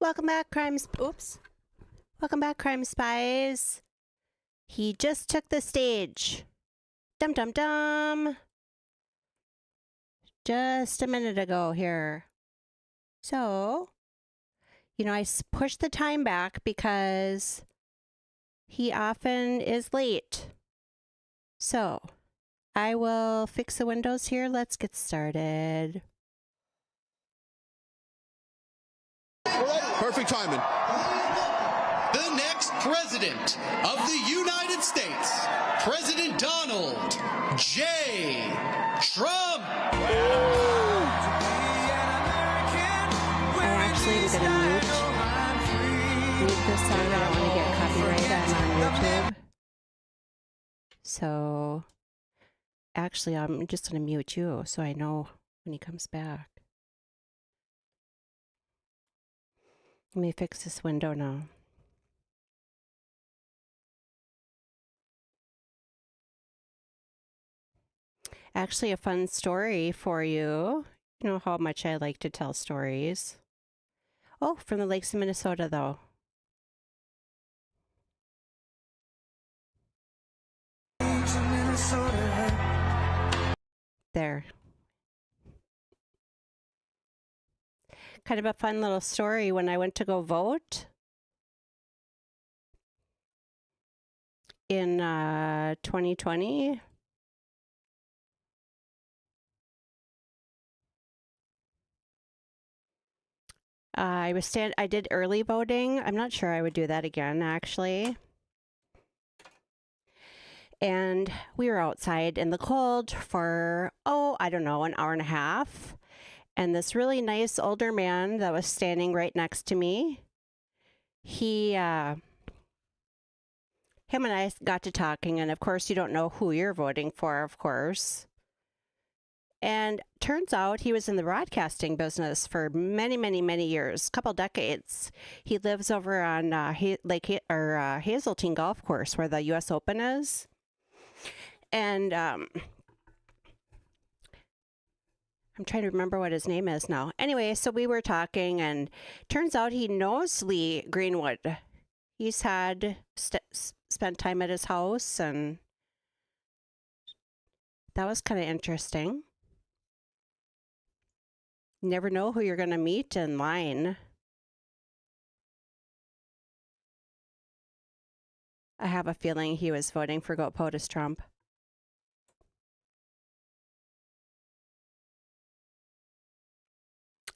Welcome back, Welcome back, Crime Spies. He just took the stage. Dum dum dum. Just a minute ago here. So, you know, I pushed the time back because he often is late. So, I will fix the windows here. Let's get started. Perfect timing. The next president of the United States, President Donald J. Trump. I'm actually going to mute this song. I don't want to get copyrighted. I'm on YouTube. So, actually, I'm just going to mute you so I know when he comes back. Let me fix this window now. Actually, a fun story for you. You know how much I like to tell stories. Oh, from the lakes of Minnesota, though. There. Kind of a fun little story. When I went to go vote in 2020, I did early voting. I'm not sure I would do that again, actually. And we were outside in the cold for, I don't know, an hour and a half. And this really nice older man that was standing right next to me, him and I got to talking. And of course, you don't know who you're voting for, of course. And turns out he was in the broadcasting business for many, many, many years, couple decades. He lives over on Hazeltine Golf Course where the U.S. Open is. And I'm trying to remember what his name is now. Anyway, so we were talking, and turns out he knows Lee Greenwood. He's had spent time at his house, and that was kind of interesting. You never know who you're going to meet in line. I have a feeling he was voting for Go POTUS Trump.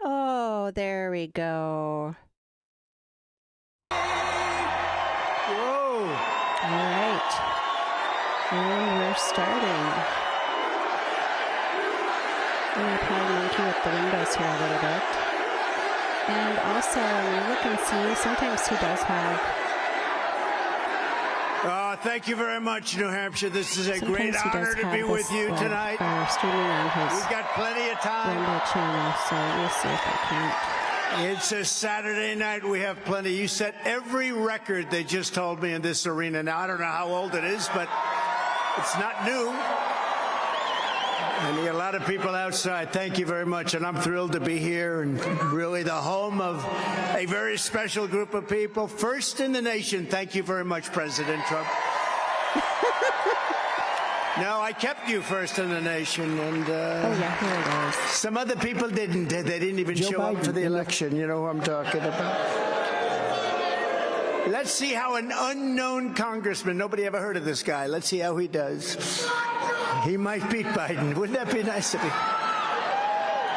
Oh, there we go. Whoa. All right. And we're starting. I'm going to probably monkey with the windows here a little bit. And also, when you look and see, sometimes he does have... Thank you very much, New Hampshire. This is a great honor to be with you tonight. Streaming on his We've got plenty of time. Venmo channel, so we'll see if I can't. It's a Saturday night. We have plenty. You set every record, they just told me, in this arena. Now, I don't know how old it is, but it's not new. And a lot of people outside. Thank you very much. And I'm thrilled to be here, and really the home of a very special group of people. First in the nation. Thank you very much, President Trump. No, I kept you first in the nation, and oh yeah, here it is. Some other people didn't. They didn't even show up for the election. You know who I'm talking about. Let's see how an unknown congressman, nobody ever heard of this guy. Let's see how he does. He might beat Biden. Wouldn't that be nice to be?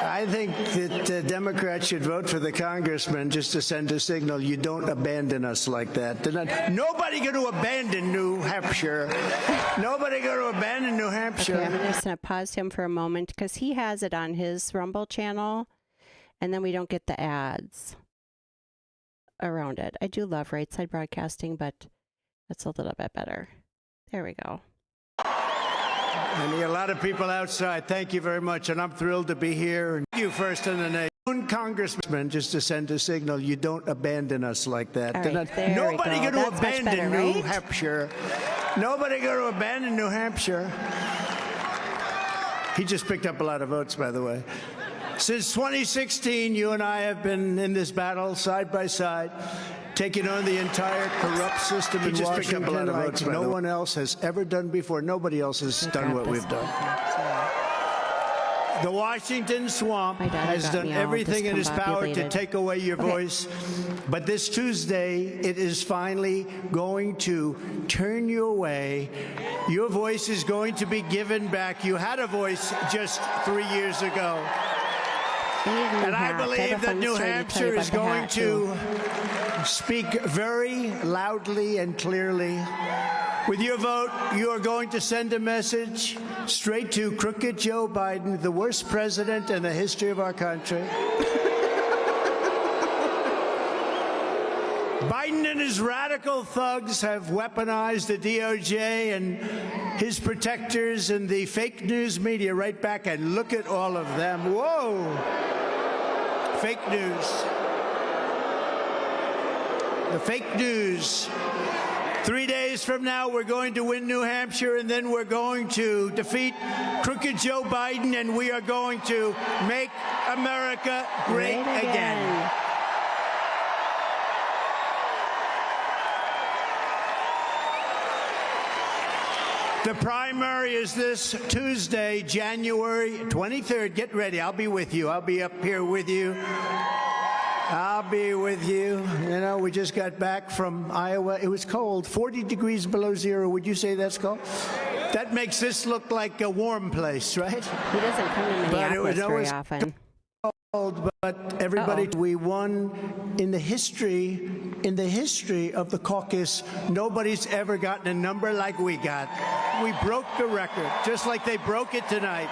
I think that Democrats should vote for the congressman just to send a signal, you don't abandon us like that. Nobody going to abandon New Hampshire. Nobody going to abandon New Hampshire. Okay, I'm just going to pause him for a moment because he has it on his Rumble channel, and then we don't get the ads around it. I do love right side broadcasting, but that's a little bit better. There we go. And a lot of people outside. Thank you very much, and I'm thrilled to be here. And you first in the nation. Congressman, just to send a signal, you don't abandon us like that. Right, nobody going to abandon better, New right? Hampshire. Nobody going to abandon New Hampshire. He just picked up a lot of votes, by the way. Since 2016, you and I have been in this battle side by side, taking on the entire corrupt system in Washington like no one else has ever done before. Nobody else has done what we've done. The Washington swamp has done everything in its power to take away your voice. But this Tuesday, it is finally going to turn you away. Your voice is going to be given back. You had a voice just 3 years ago. And I believe that New Hampshire is going to speak very loudly and clearly. With your vote, you are going to send a message straight to crooked Joe Biden, the worst president in the history of our country. Biden and his radical thugs have weaponized the DOJ and his protectors and the fake news media right back, and look at all of them. Whoa! Fake news. The fake news. 3 days from now, we're going to win New Hampshire, and then we're going to defeat crooked Joe Biden, and we are going to make America great again. The primary is this Tuesday, January 23rd. Get ready. I'll be with you. I'll be up here with you. I'll be with you. You know, we just got back from Iowa. It was cold, 40 degrees below zero. Would you say that's cold? That makes this look like a warm place, right? He doesn't come to Minneapolis very often. Cold, but everybody, we won in the history of the caucus. Nobody's ever gotten a number like we got. We broke the record, just like they broke it tonight.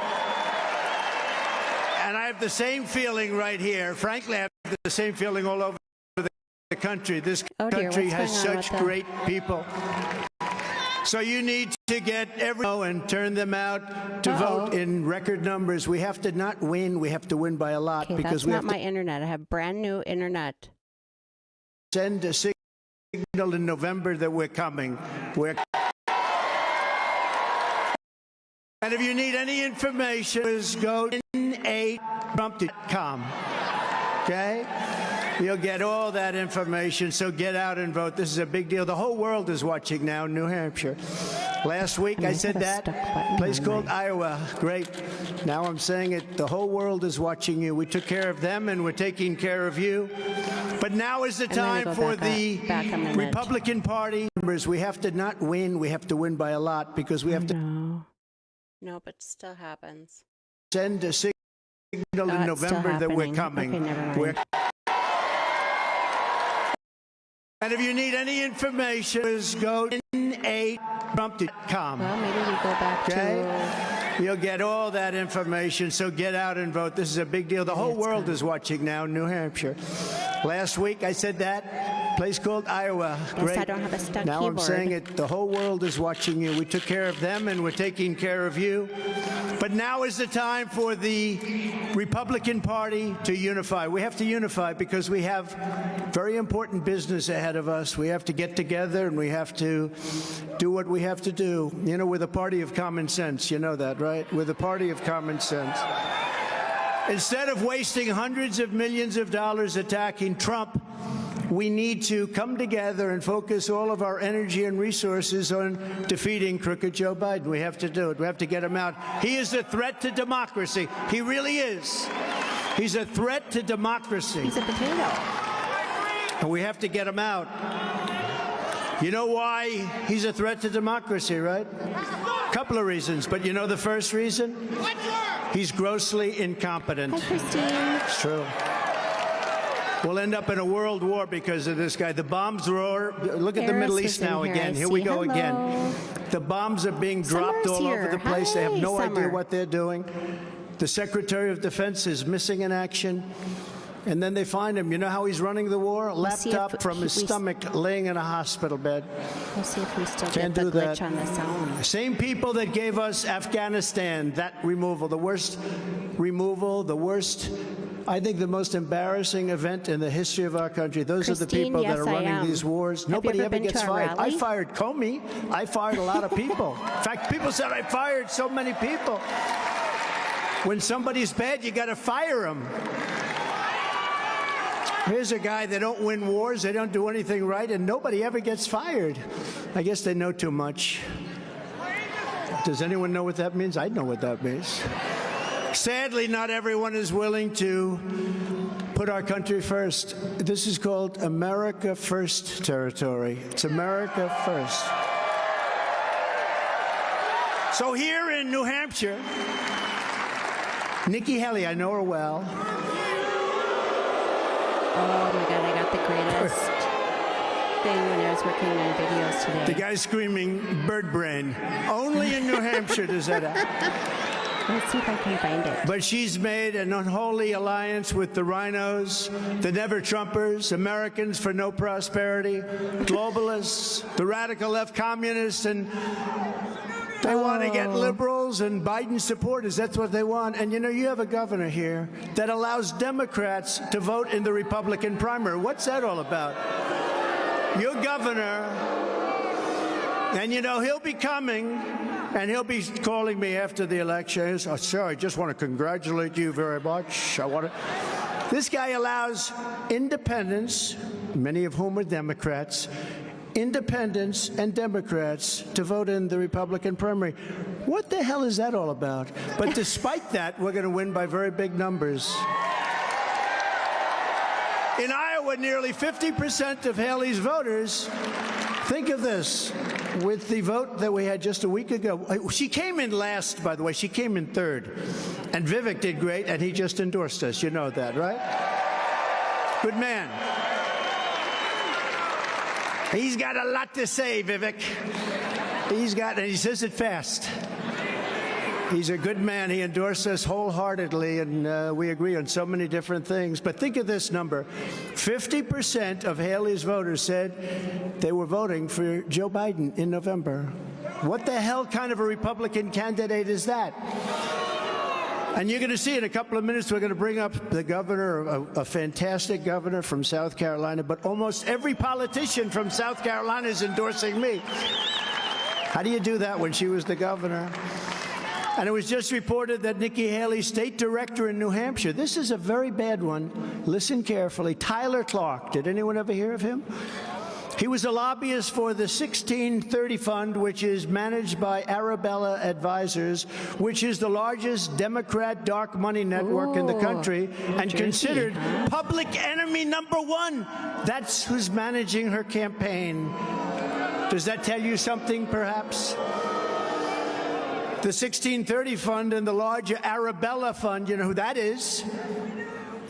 And I have the same feeling right here. Frankly, I have the same feeling all over the country. This country has such great people. So you need to get everyone and turn them out to vote in record numbers. We have to not win. We have to win by a lot, because we have to. That's not my internet. I have brand new internet. Send a signal in November that we're coming. And if you need any information, just go to Trump.com. Okay? You'll get all that information, so get out and vote. This is a big deal. The whole world is watching now in New Hampshire. Last week I said that. Place called Iowa. Great. Now I'm saying it. The whole world is watching you. We took care of them, and we're taking care of you. But now is the time for the Republican Party members. We have to not win. We have to win by a lot, because we have to. No, but it still happens. Send a signal in November that we're coming. Okay, never mind. And if you need any information, just go to Trump.com. Well, maybe we go back to. You'll get all that information, so get out and vote. This is a big deal. The whole world is watching now in New Hampshire. Last week I said that. Place called Iowa. Great. I don't have a stuck now keyboard. I'm saying it. The whole world is watching you. We took care of them, and we're taking care of you. But now is the time for the Republican Party to unify. We have to unify because we have very important business ahead of us. We have to get together, and we have to do what we have to do. You know, we're the party of common sense. You know that, right? We're the party of common sense. Instead of wasting hundreds of millions of dollars attacking Trump, we need to come together and focus all of our energy and resources on defeating crooked Joe Biden. We have to do it. We have to get him out. He is a threat to democracy. He really is. He's a threat to democracy. He's a potato. And we have to get him out. You know why he's a threat to democracy, right? A couple of reasons. But you know the first reason? He's grossly incompetent. Hi, Christine. It's true. We'll end up in a world war because of this guy. The bombs roar. Look at the Middle East now again. Here we go again. The bombs are being dropped all over the place. They have no idea what they're doing. The Secretary of Defense is missing in action. And then they find him. You know how he's running the war? A laptop from his stomach, laying in a hospital bed. We'll see if we still get the glitch on the sound. Same people that gave us Afghanistan, that removal, the worst removal, the worst, I think the most embarrassing event in the history of our country. Those are the people that are running these wars. Nobody ever gets fired. I fired Comey. I fired a lot of people. In fact, people said I fired so many people. When somebody's bad, you got to fire them. Here's a guy, they don't win wars, they don't do anything right, and nobody ever gets fired. I guess they know too much. Does anyone know what that means? I know what that means. Sadly, not everyone is willing to put our country first. This is called America First territory. It's America First. So here in New Hampshire, Nikki Haley, I know her well. Oh my God, I got the greatest thing when I was working on videos today. The guy screaming bird brain. Only in New Hampshire does that happen. Let's see if I can find it. But she's made an unholy alliance with the rhinos, the never-Trumpers, Americans for no prosperity, globalists, the radical left communists, and they want to get liberals and Biden supporters. That's what they want. And, you know, you have a governor here that allows Democrats to vote in the Republican primary. What's that all about? Your governor, and, you know, he'll be coming, and he'll be calling me after the election. Oh, sir, I just want to congratulate you very much. This guy allows independents, many of whom are Democrats, independents and Democrats to vote in the Republican primary. What the hell is that all about? But despite that, we're going to win by very big numbers. In Iowa, nearly 50% of Haley's voters, think of this, with the vote that we had just a week ago. She came in last, by the way. She came in third. And Vivek did great, and he just endorsed us. You know that, right? Good man. He's got a lot to say, Vivek. And he says it fast. He's a good man. He endorsed us wholeheartedly, and we agree on so many different things. But think of this number. 50% of Haley's voters said they were voting for Joe Biden in November. What the hell kind of a Republican candidate is that? And you're going to see in a couple of minutes, we're going to bring up the governor, a fantastic governor from South Carolina, but almost every politician from South Carolina is endorsing me. How do you do that when she was the governor? And it was just reported that Nikki Haley, state director in New Hampshire, this is a very bad one. Listen carefully. Tyler Clark. Did anyone ever hear of him? He was a lobbyist for the 1630 Fund, which is managed by Arabella Advisors, which is the largest Democrat dark money network in the country, and considered public enemy #1. That's who's managing her campaign. Does that tell you something, perhaps? The 1630 Fund and the larger Arabella Fund, you know who that is?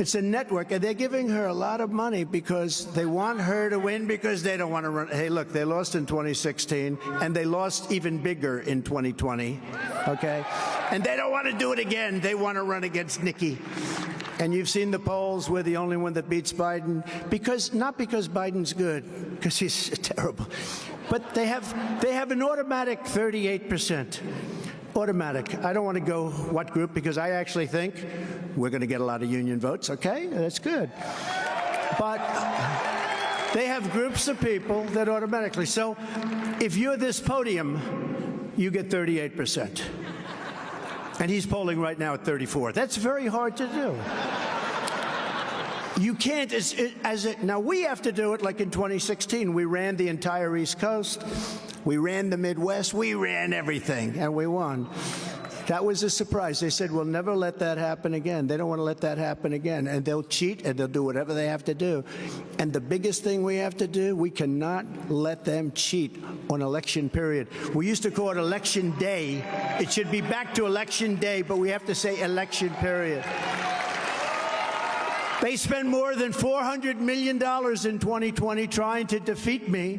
It's a network, and they're giving her a lot of money because they want her to win, because they don't want to run. Hey, look, they lost in 2016, and they lost even bigger in 2020, okay? And they don't want to do it again. They want to run against Nikki. And you've seen the polls. We're the only one that beats Biden, not because Biden's good, because he's terrible, but they have an automatic 38%. Automatic. I don't want to go what group, because I actually think we're going to get a lot of union votes. Okay, that's good. But they have groups of people that automatically. So if you're this podium, you get 38%. And he's polling right now at 34. That's very hard to do. You can't, now we have to do it like in 2016. We ran the entire East Coast. We ran the Midwest. We ran everything, and we won. That was a surprise. They said, we'll never let that happen again. They don't want to let that happen again. And they'll cheat, and they'll do whatever they have to do. And the biggest thing we have to do, we cannot let them cheat on election period. We used to call it election day. It should be back to election day, but we have to say election period. They spend more than $400 million in 2020 trying to defeat me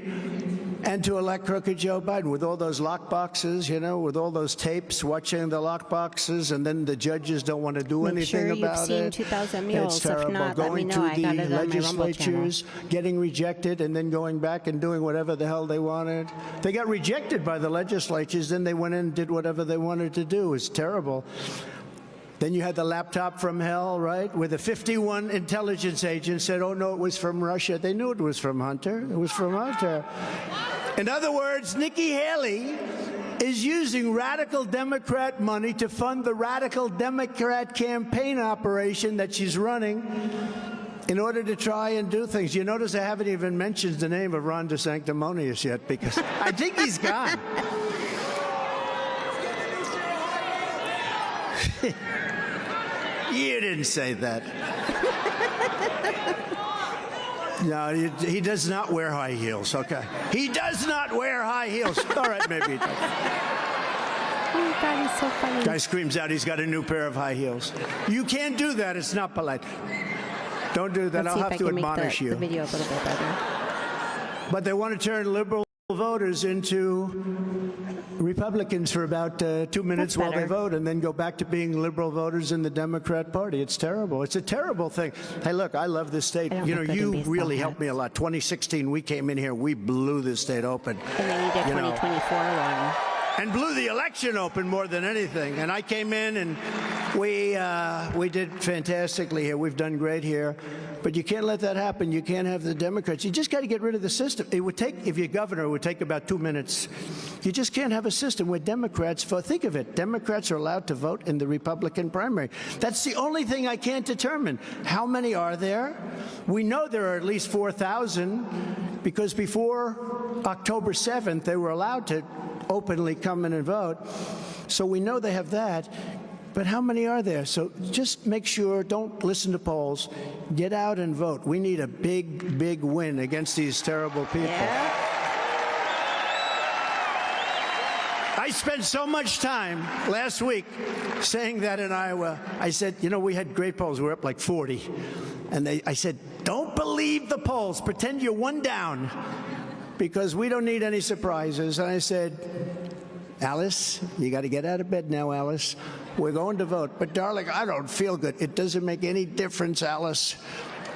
and to elect crooked Joe Biden, with all those lock boxes, you know, with all those tapes, watching the lock boxes, and then the judges don't want to do anything about it. Make sure you've seen 2000 Mules. It's terrible. If not, going let me know. to I got the it on my Rumble legislatures, getting rejected, and then going back and doing whatever the hell they wanted. They got rejected by the legislatures, then they went in and did whatever they wanted to do. It's terrible. Then you had the laptop from hell, right, where the 51 intelligence agents said, oh, no, it was from Russia. They knew it was from Hunter. It was from Hunter. In other words, Nikki Haley is using radical Democrat money to fund the radical Democrat campaign operation that she's running in order to try and do things. You notice I haven't even mentioned the name of Ron DeSanctimonious yet, because I think he's gone. You didn't say that. No, he does not wear high heels, okay? He does not wear high heels. All right, maybe he does. Oh, God, he's so funny. Guy screams out he's got a new pair of high heels. You can't do that. It's not polite. Don't do that. Let's I'll have to admonish the video a little bit better. But they want to turn liberal voters into Republicans for about 2 minutes while they vote, and then go back to being liberal voters in the Democrat Party. It's terrible. It's a terrible thing. Hey, look, I love this state. You know, you really helped me a lot. 2016, we came in here, we blew this state open. And they need a 2024 one. And blew the election open more than anything. And I came in and we did fantastically here. We've done great here. But you can't let that happen. You can't have the Democrats. You just got to get rid of the system. It would take, if you're governor, it would take about 2 minutes. You just can't have a system where Democrats vote. Think of it. Democrats are allowed to vote in the Republican primary. That's the only thing I can't determine. How many are there? We know there are at least 4,000 because before October 7th, they were allowed to openly come in and vote. So we know they have that. But how many are there? So just make sure, don't listen to polls. Get out and vote. We need a big, big win against these terrible people. Yeah. I spent so much time last week saying that in Iowa. I said, you know, we had great polls. We're up like 40. And I said, don't believe the polls. Pretend you're one down, because we don't need any surprises. And I said, Alice, you got to get out of bed now, Alice. We're going to vote. But, darling, I don't feel good. It doesn't make any difference, Alice.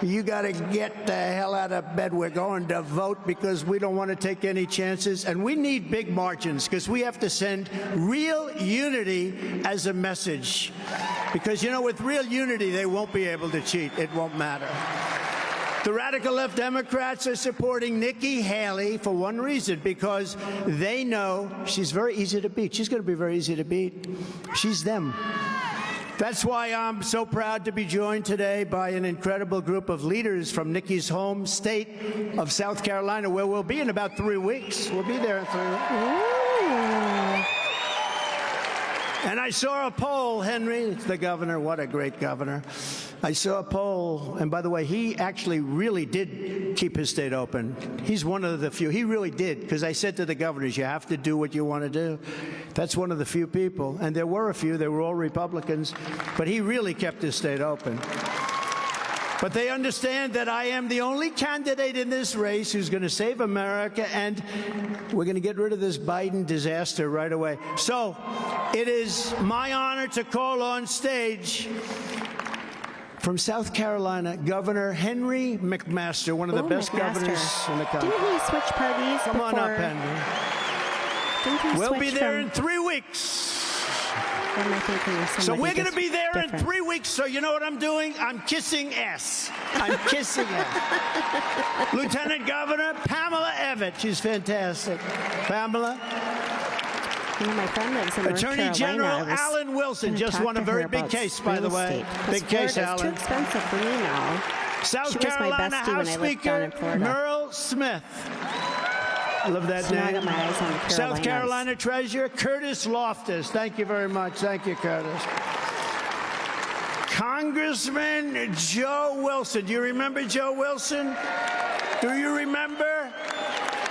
You got to get the hell out of bed. We're going to vote because we don't want to take any chances. And we need big margins because we have to send real unity as a message. Because, you know, with real unity, they won't be able to cheat. It won't matter. The radical left Democrats are supporting Nikki Haley for one reason, because they know she's very easy to beat. She's going to be very easy to beat. She's them. That's why I'm so proud to be joined today by an incredible group of leaders from Nikki's home state of South Carolina, where we'll be in about 3 weeks. We'll be there in 3 weeks. Ooh. And I saw a poll, Henry, the governor, what a great governor. I saw a poll, and by the way, he actually really did keep his state open. He's one of the few. He really did, because I said to the governors, you have to do what you want to do. That's one of the few people, and there were a few. They were all Republicans, but he really kept his state open. But they understand that I am the only candidate in this race who's going to save America, and we're going to get rid of this Biden disaster right away. So it is my honor to call on stage from South Carolina, Governor Henry McMaster, one of the best governors in the country. Didn't he switch parties Come before? on up, Henry. Didn't he We'll be switch there from, in 3 weeks. or am I thinking of So somebody we're going to just be there different? in 3 weeks. So you know what I'm doing? I'm kissing ass. I'm kissing ass. Lieutenant Governor Pamela Evett. She's fantastic. Pamela. You know, my friend lives in North Attorney Carolina. General Alan Wilson just won a very big case, by the way. Big case, It's too Alan. expensive for me now. South She was my Carolina bestie when House I lived down in Speaker Florida. Merle Smith. Love that So now I name. got my eyes on the South Carolinas. Carolina Treasurer Curtis Loftus. Thank you very much. Thank you, Curtis. Congressman Joe Wilson. Do you remember Joe Wilson? Do you remember?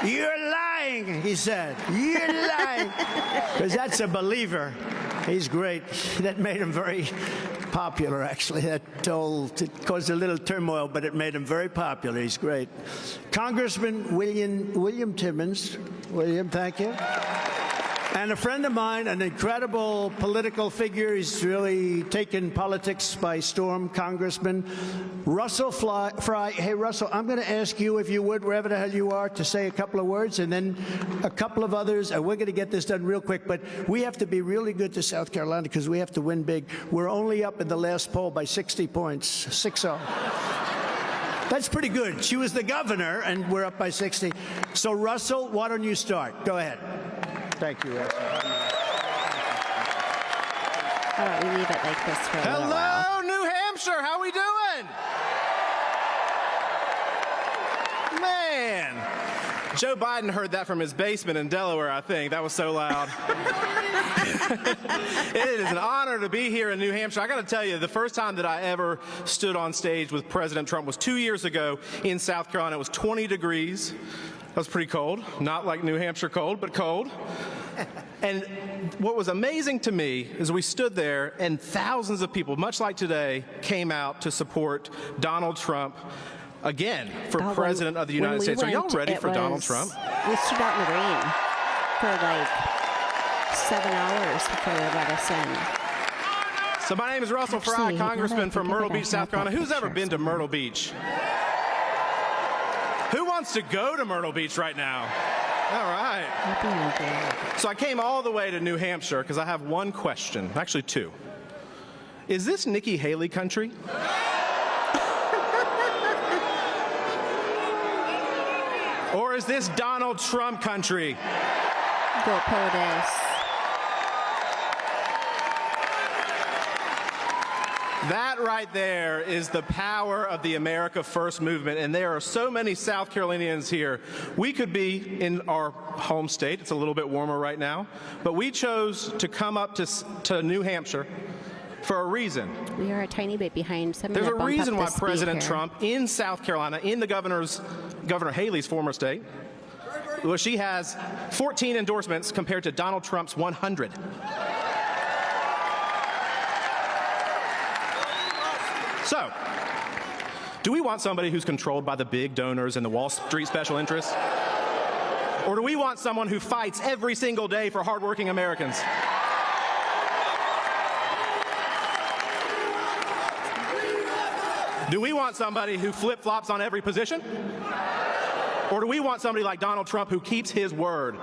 You're lying, he said. You're lying. Because that's a believer. He's great. That made him very popular, actually. It caused a little turmoil, but it made him very popular. He's great. Congressman William Timmons. William, thank you. And a friend of mine, an incredible political figure. He's really taken politics by storm, Congressman Russell Fry. Hey, Russell, I'm going to ask you, if you would, wherever the hell you are, to say a couple of words, and then a couple of others. And we're going to get this done real quick, but we have to be really good to South Carolina because we have to win big. We're only up in the last poll by 60 points, 6-0. That's pretty good. She was the governor, and we're up by 60. So, Russell, why don't you start? Go ahead. Thank you, Russell. How about we leave it like this for a little while? Hello, New Hampshire. How we doing? Man. Joe Biden heard that from his basement in Delaware, I think. That was so loud. It is an honor to be here in New Hampshire. I got to tell you, the first time that I ever stood on stage with President Trump was 2 years ago in South Carolina. It was 20 degrees. That was pretty cold. Not like New Hampshire cold, but cold. And what was amazing to me is we stood there and thousands of people, much like today, came out to support Donald Trump again for President of the United States. Are y'all ready for Donald Trump? We stood out in the rain for like 7 hours before they let us in. So my name is Russell Fry, Congressman from Myrtle Beach, South Carolina. Who's ever been to Myrtle Beach? Who wants to go to Myrtle Beach right now? All right. So I came all the way to New Hampshire because I have one question, actually two. Is this Nikki Haley country? Or is this Donald Trump country? Go POTUS. That right there is the power of the America First movement, and there are so many South Carolinians here. We could be in our home state. It's a little bit warmer right now, but we chose to come up to New Hampshire for a reason. We are a tiny bit behind. There's a reason why President Trump in South Carolina, in the Governor Haley's former state, well, she has 14 endorsements compared to Donald Trump's 100. So, do we want somebody who's controlled by the big donors and the Wall Street special interests? Or do we want someone who fights every single day for hardworking Americans? Do we want somebody who flip-flops on every position? Or do we want somebody like Donald Trump who keeps his word?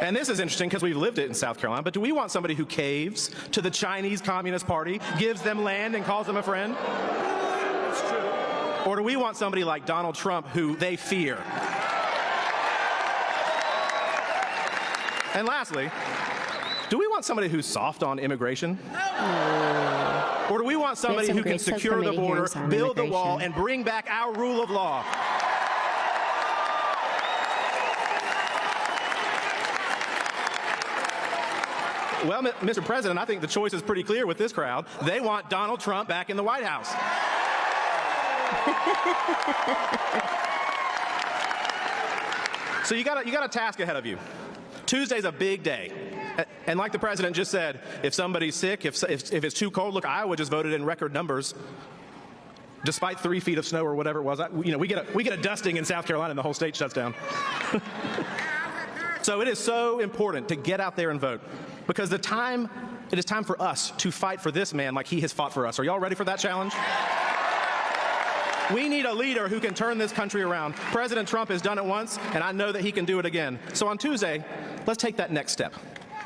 And this is interesting because we've lived it in South Carolina, but do we want somebody who caves to the Chinese Communist Party, gives them land and calls them a friend? It's true. Or do we want somebody like Donald Trump who they fear? And lastly, do we want somebody who's soft on immigration? Or do we want somebody who can secure the border, build the wall, and bring back our rule of law? Well, Mr. President, I think the choice is pretty clear with this crowd. They want Donald Trump back in the White House. So you got a task ahead of you. Tuesday's a big day. And like the president just said, if somebody's sick, if it's too cold, look, Iowa just voted in record numbers, despite 3 feet of snow or whatever it was. We get a dusting in South Carolina and the whole state shuts down. So it is so important to get out there and vote, because it is time for us to fight for this man like he has fought for us. Are y'all ready for that challenge? We need a leader who can turn this country around. President Trump has done it once, and I know that he can do it again. So on Tuesday, let's take that next step.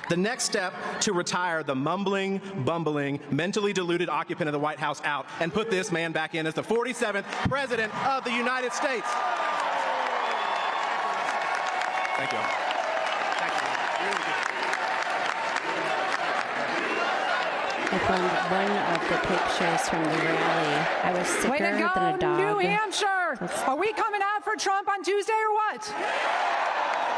The next step to retire the mumbling, bumbling, mentally deluded occupant of the White House out and put this man back in as the 47th President of the United States. Thank you. I found one of the pictures from the rally. I was sicker than a dog. New Hampshire! Are we coming out for Trump on Tuesday or what?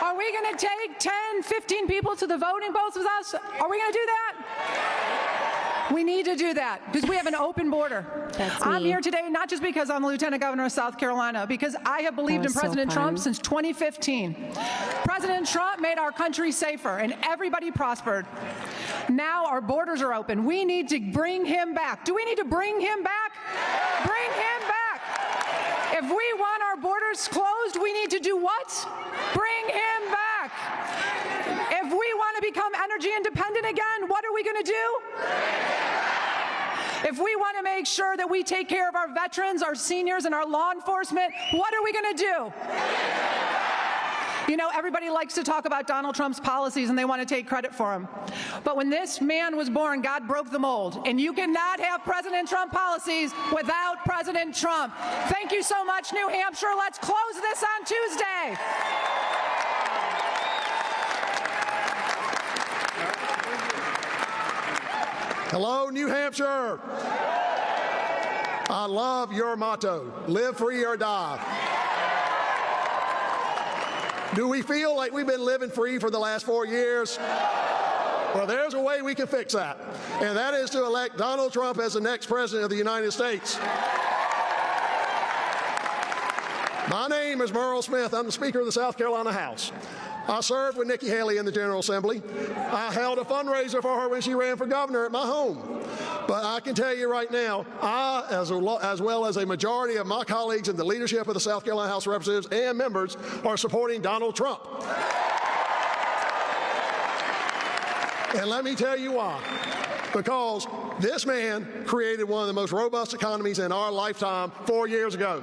Are we going to take 10, 15 people to the voting booths with us? Are we going to do that? We need to do that because we have an open border. I'm here today not just because I'm the Lieutenant Governor of South Carolina, because I have believed in President Trump since 2015. President Trump made our country safer and everybody prospered. Now our borders are open. We need to bring him back. Do we need to bring him back? Bring him back. If we want our borders closed, we need to do what? Bring him back. If we want to become energy independent again, what are we going to do? If we want to make sure that we take care of our veterans, our seniors, and our law enforcement, what are we going to do? You know, everybody likes to talk about Donald Trump's policies and they want to take credit for them. But when this man was born, God broke the mold. And you cannot have President Trump policies without President Trump. Thank you so much, New Hampshire. Let's close this on Tuesday. Hello, New Hampshire. I love your motto, live free or die. Do we feel like we've been living free for the last 4 years? Well, there's a way we can fix that, and that is to elect Donald Trump as the next president of the United States. My name is Merle Smith. I'm the Speaker of the South Carolina House. I served with Nikki Haley in the General Assembly. I held a fundraiser for her when she ran for governor at my home. But I can tell you right now, I, as well as a majority of my colleagues in the leadership of the South Carolina House of Representatives and members, are supporting Donald Trump. And let me tell you why. Because this man created one of the most robust economies in our lifetime 4 years ago.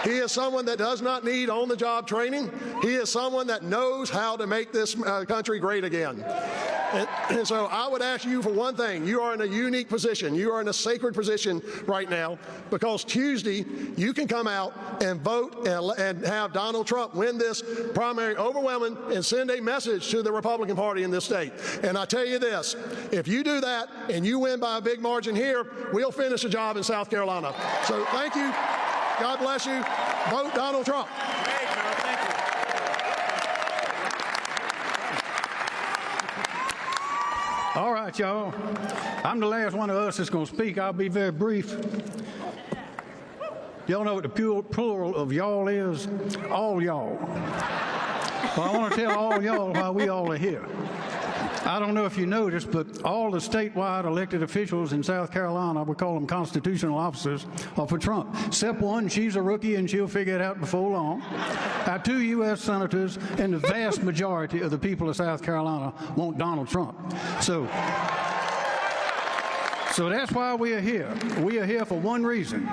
He is someone that does not need on-the-job training. He is someone that knows how to make this country great again. And so I would ask you for one thing. You are in a unique position. You are in a sacred position right now, because Tuesday you can come out and vote and have Donald Trump win this primary overwhelming and send a message to the Republican Party in this state. And I tell you this, if you do that and you win by a big margin here, we'll finish the job in South Carolina. So thank you. God bless you. Vote Donald Trump. All right, y'all. I'm the last one of us that's going to speak. I'll be very brief. Y'all know what the plural of y'all is? All y'all. Well, I want to tell all y'all why we all are here. I don't know if you noticed, but all the statewide elected officials in South Carolina, we call them constitutional officers, are for Trump. Except one, she's a rookie and she'll figure it out before long. Our 2 U.S. senators and the vast majority of the people of South Carolina want Donald Trump. So that's why we are here. We are here for one reason.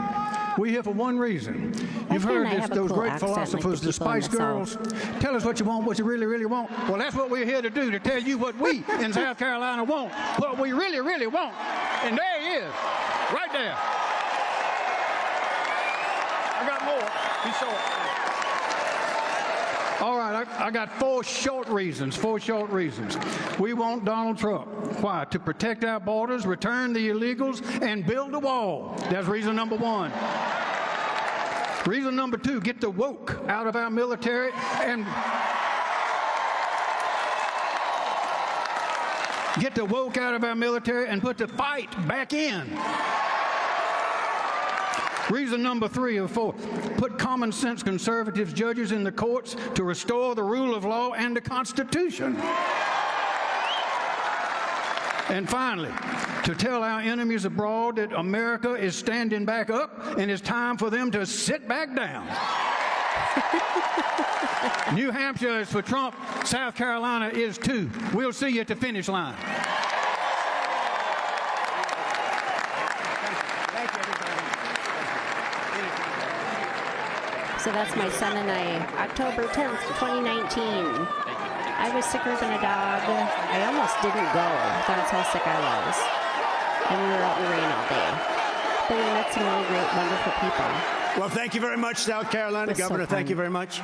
We're here for one reason. You've heard those great philosophers, the Spice Girls. Tell us what you want, what you really, really want. Well, that's what we're here to do, to tell you what we in South Carolina want, what we really, really want. And there he is, right there. I got more. Be short. All right, I got 4 short reasons, 4 short reasons. We want Donald Trump. Why? To protect our borders, return the illegals, and build a wall. That's reason number 1. Reason number 2, get the woke out of our military and put the fight back in. Reason number 3 or 4, put common sense conservative judges in the courts to restore the rule of law and the Constitution. And finally, to tell our enemies abroad that America is standing back up and it's time for them to sit back down. New Hampshire is for Trump. South Carolina is too. We'll see you at the finish line. So that's my son and I, October 10th, 2019. I was sicker than a dog. I almost didn't go. That's how sick I was. And we were out in the rain all day. But we met some really great, wonderful people. Well, thank you very much, South Carolina Governor. So thank you very much.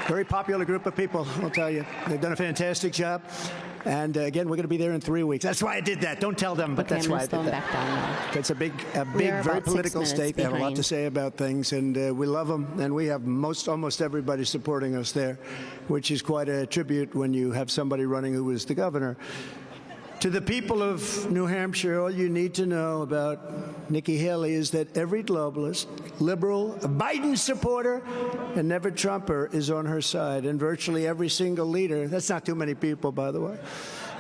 Very popular group of people, I'll tell you. They've done a fantastic job. And again, we're going to be there in 3 weeks. That's why I did that. Don't tell them, but that's why I did that. It's a big, very political state. They have a lot to say about things, and we love them. And we have almost everybody supporting us there, which is quite a tribute when you have somebody running who is the governor. To the people of New Hampshire, all you need to know about Nikki Haley is that every globalist, liberal, Biden supporter, and never Trumper is on her side. And virtually every single leader, that's not too many people, by the way,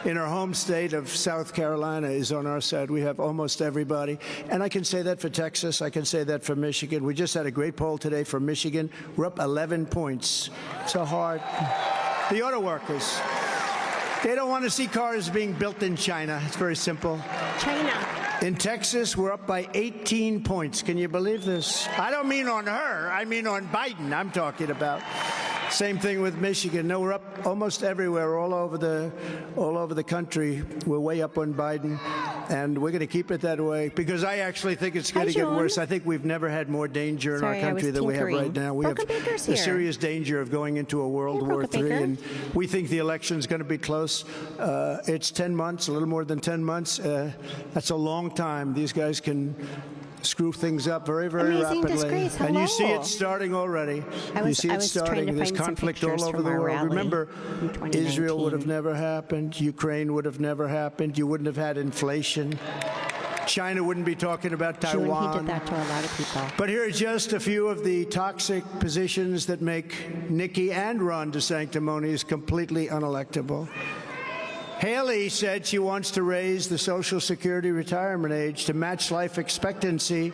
in our home state of South Carolina is on our side. We have almost everybody. And I can say that for Texas. I can say that for Michigan. We just had a great poll today for Michigan. We're up 11 points. So hard. The auto workers. They don't want to see cars being built in China. It's very simple. China. In Texas, we're up by 18 points. Can you believe this? I don't mean on her. I mean on Biden I'm talking about. Same thing with Michigan. No, we're up almost everywhere, all over the country. We're way up on Biden. And we're going to keep it that way because I actually think it's going to get worse. I think we've never had more danger in our country than we have right now. We have a serious danger of going into a World War III, and we think the election is going to be close. It's 10 months, a little more than 10 months. That's a long time. These guys can screw things up very, very rapidly. And you see it starting already. You see it starting. There's conflict all over the world. Remember, Israel would have never happened. Ukraine would have never happened. You wouldn't have had inflation. China wouldn't be talking about Taiwan. He did that to a lot of people. But here are just a few of the toxic positions that make Nikki and Ron DeSanctimonious completely unelectable. Haley said she wants to raise the Social Security retirement age to match life expectancy,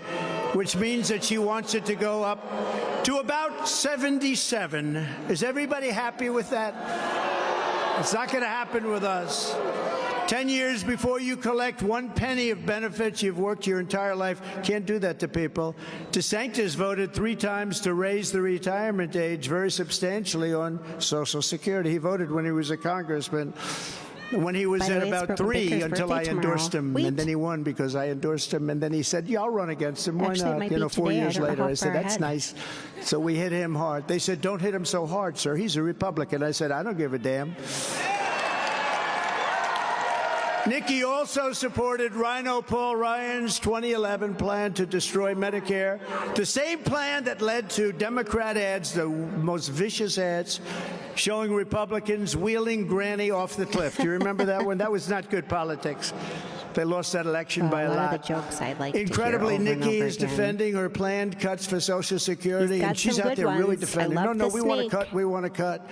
which means that she wants it to go up to about 77. Is everybody happy with that? It's not going to happen with us. 10 years before you collect 1 penny of benefits, you've worked your entire life. Can't do that to people. DeSantis voted 3 times to raise the retirement age very substantially on Social Security. He voted when he was a congressman. When he was at about 3 until I endorsed him, and then he won because I endorsed him, and then he said, yeah, I'll run against him. Why not? You know, 4 years later, I said, that's nice. So we hit him hard. They said, don't hit him so hard, sir. He's a Republican. I said, I don't give a damn. Nikki also supported Rhino Paul Ryan's 2011 plan to destroy Medicare, the same plan that led to Democrat ads, the most vicious ads, showing Republicans wheeling Granny off the cliff. Do you remember that one? That was not good politics. They lost that election by a lot. Of the jokes I'd like Incredibly, to hear Nikki is defending her planned cuts for Social Security, and she's out there really defending. No, we want to cut. We want to cut.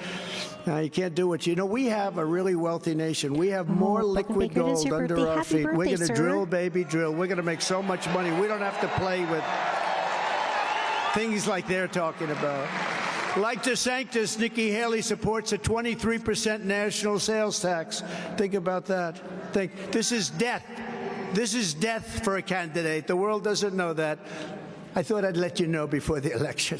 Now, you can't do what you know. We have a really wealthy nation. We have more liquid gold under our feet. We're going to drill, baby, drill. We're going to make so much money. We don't have to play with things like they're talking about. Like DeSantis, Nikki Haley supports a 23% national sales tax. Think about that. This is death. This is death for a candidate. The world doesn't know that. I thought I'd let you know before the election.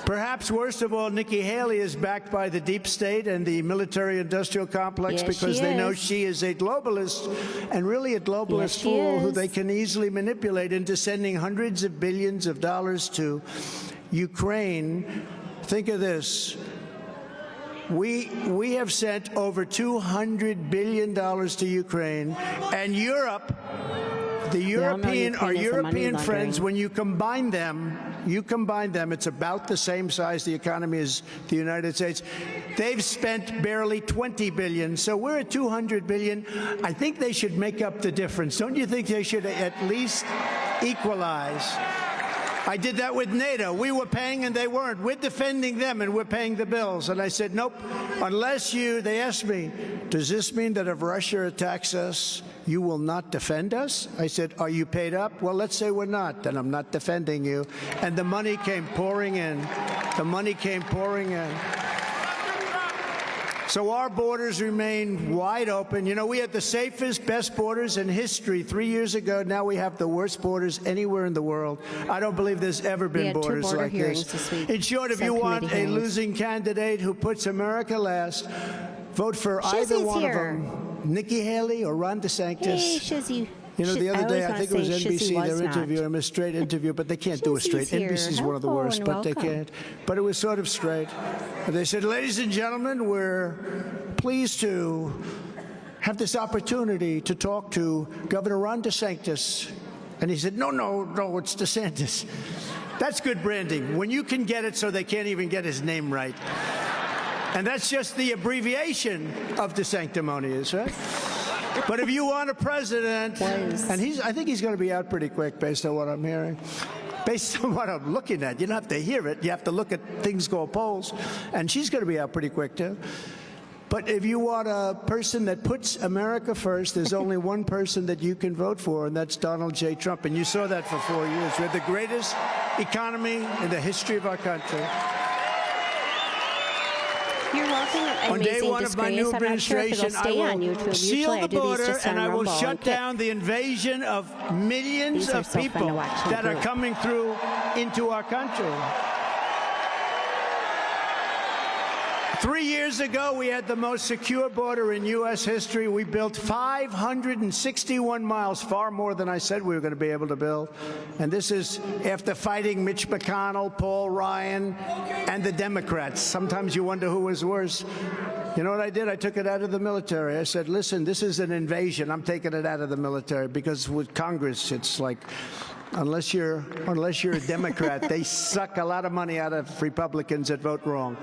Perhaps worst of all, Nikki Haley is backed by the deep state and the military-industrial complex because they know she is a globalist, and really a globalist fool who they can easily manipulate into sending hundreds of billions of dollars to Ukraine. Think of this. We have sent over $200 billion to Ukraine, and Europe, our European friends, when you combine them, it's about the same size the economy as the United States. They've spent barely $20 billion, so we're at $200 billion. I think they should make up the difference. Don't you think they should at least equalize? I did that with NATO. We were paying and they weren't. We're defending them and we're paying the bills. And I said, nope, unless they asked me, does this mean that if Russia attacks us, you will not defend us? I said, are you paid up? Well, let's say we're not, then I'm not defending you. And the money came pouring in. The money came pouring in. So our borders remain wide open. You know, we had the safest, best borders in history 3 years ago. Now we have the worst borders anywhere in the world. I don't believe there's ever been borders like this. In short, if you want a losing candidate who puts America last, vote for either one of them, Nikki Haley or Ron DeSantis. Hey, Shizzy. You know, the other day, I think it was NBC, they're interviewing him, a straight interview, but they can't do a straight. NBC's one of the worst, but they can't. But it was sort of straight. And they said, ladies and gentlemen, we're pleased to have this opportunity to talk to Governor Ron DeSantis. And he said, no, it's DeSantis. That's good branding. When you can get it so they can't even get his name right. And that's just the abbreviation of DeSanctimonious, right? But if you want a president, and I think he's going to be out pretty quick based on what I'm hearing, based on what I'm looking at. You don't have to hear it. You have to look at things go polls. And she's going to be out pretty quick, too. But if you want a person that puts America first, there's only one person that you can vote for, and that's Donald J. Trump. And you saw that for 4 years. We had the greatest economy in the history of our country. You're welcome. On day one of my new administration, I will seal the border and I will shut down the invasion of millions of people that are coming through into our country. 3 years ago, we had the most secure border in U.S. history. We built 561 miles, far more than I said we were going to be able to build. And this is after fighting Mitch McConnell, Paul Ryan, and the Democrats. Sometimes you wonder who was worse. You know what I did? I took it out of the military. I said, listen, this is an invasion. I'm taking it out of the military because with Congress, it's like, unless you're a Democrat, they suck a lot of money out of Republicans that vote wrong.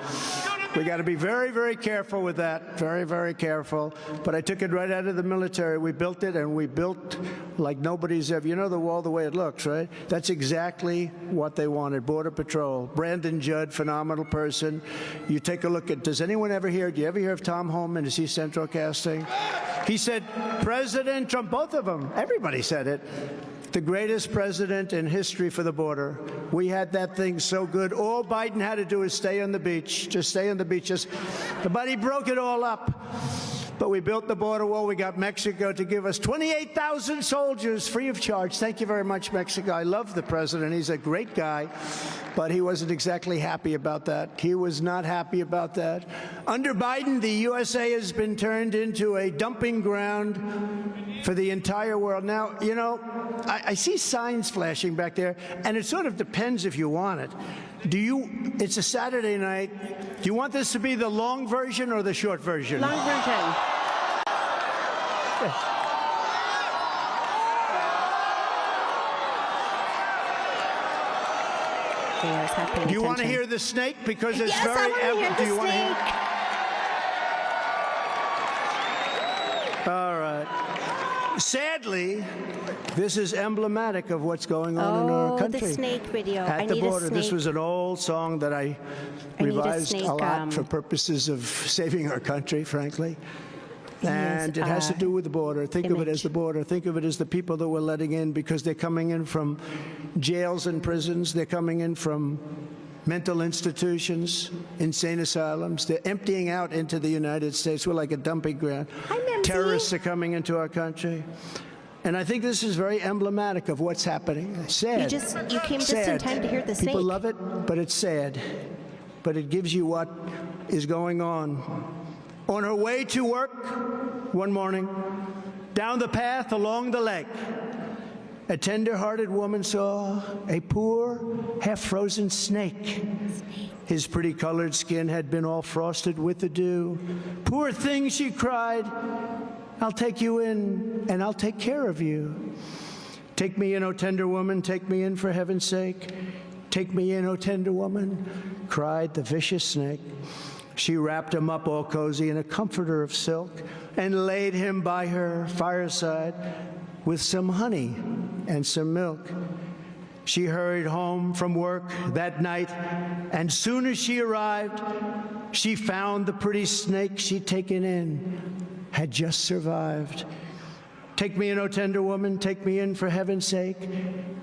We got to be very, very careful with that. Very, very careful. But I took it right out of the military. We built it, and we built like nobody's ever. You know the wall the way it looks, right? That's exactly what they wanted. Border Patrol. Brandon Judd, phenomenal person. You take a look at, does anyone ever hear, do you ever hear of Tom Homan? Is he Central Casting? He said, President Trump, both of them, everybody said it. The greatest president in history for the border. We had that thing so good. All Biden had to do is stay on the beach. Just stay on the beach. But he broke it all up. But we built the border wall. We got Mexico to give us 28,000 soldiers free of charge. Thank you very much, Mexico. I love the president. He's a great guy. But he wasn't exactly happy about that. He was not happy about that. Under Biden, the USA has been turned into a dumping ground for the entire world. Now, you know, I see signs flashing back there, and it sort of depends if you want it. It's a Saturday night. Do you want this to be the long version or the short version? Long version. Do you want to hear the snake? Because it's yes, very I want to hear the Do you want to snake. hear? All right. Sadly, this is emblematic of what's going on in our country. The snake video. At the border. This was an old song that I revised a lot for purposes of saving our country, frankly. And it has to do with the border. Think of it as the border. Think of it as the people that we're letting in because they're coming in from jails and prisons. They're coming in from mental institutions, insane asylums. They're emptying out into the United States. We're like a dumping ground. Terrorists are coming into our country. And I think this is very emblematic of what's happening. Sad. You came just in time to hear the snake. People love it, but it's sad. But it gives you what is going on. On her way to work one morning, down the path along the lake, a tender-hearted woman saw a poor, half-frozen snake. His pretty colored skin had been all frosted with the dew. Poor thing, she cried, I'll take you in and I'll take care of you. Take me in, O tender woman, take me in for heaven's sake. Take me in, O tender woman, cried the vicious snake. She wrapped him up all cozy in a comforter of silk and laid him by her fireside with some honey and some milk. She hurried home from work that night, and soon as she arrived, she found the pretty snake she'd taken in had just survived. Take me in, O tender woman, take me in for heaven's sake.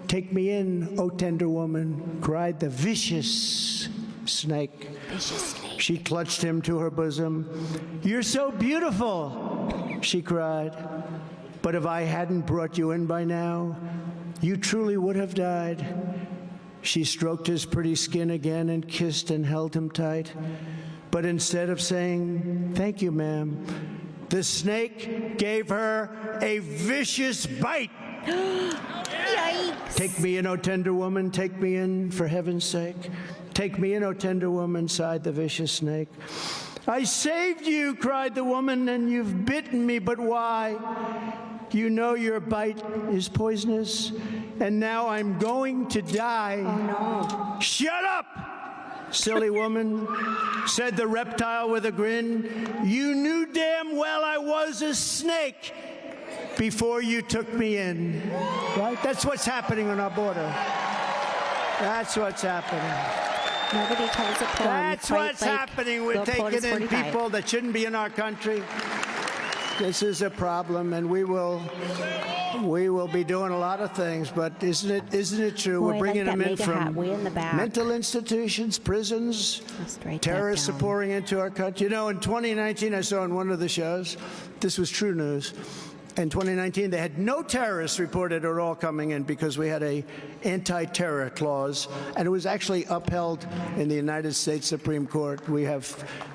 Take me in, O tender woman, cried the vicious snake. Vicious snake. She clutched him to her bosom. You're so beautiful, she cried. But if I hadn't brought you in by now, you truly would have died. She stroked his pretty skin again and kissed and held him tight. But instead of saying, thank you, ma'am, the snake gave her a vicious bite. Yikes. Take me in, O tender woman, take me in for heaven's sake. Take me in, O tender woman, sighed the vicious snake. I saved you, cried the woman, and you've bitten me, but why? You know your bite is poisonous, and now I'm going to die. Oh, no. Shut up, silly woman, said the reptile with a grin. You knew damn well I was a snake before you took me in. Right? That's what's happening on our border. That's what's happening. Nobody tells a poem. That's what's happening. We're taking in people that shouldn't be in our country. This is a problem, and we will be doing a lot of things. But isn't it true? Boy, we're bringing them in from way in the back. mental institutions, prisons. Terrorists are pouring into our country. You know, in 2019, I saw on one of the shows, this was true news. In 2019, they had no terrorists reported at all coming in because we had a anti-terror clause, and it was actually upheld in the United States Supreme Court. We have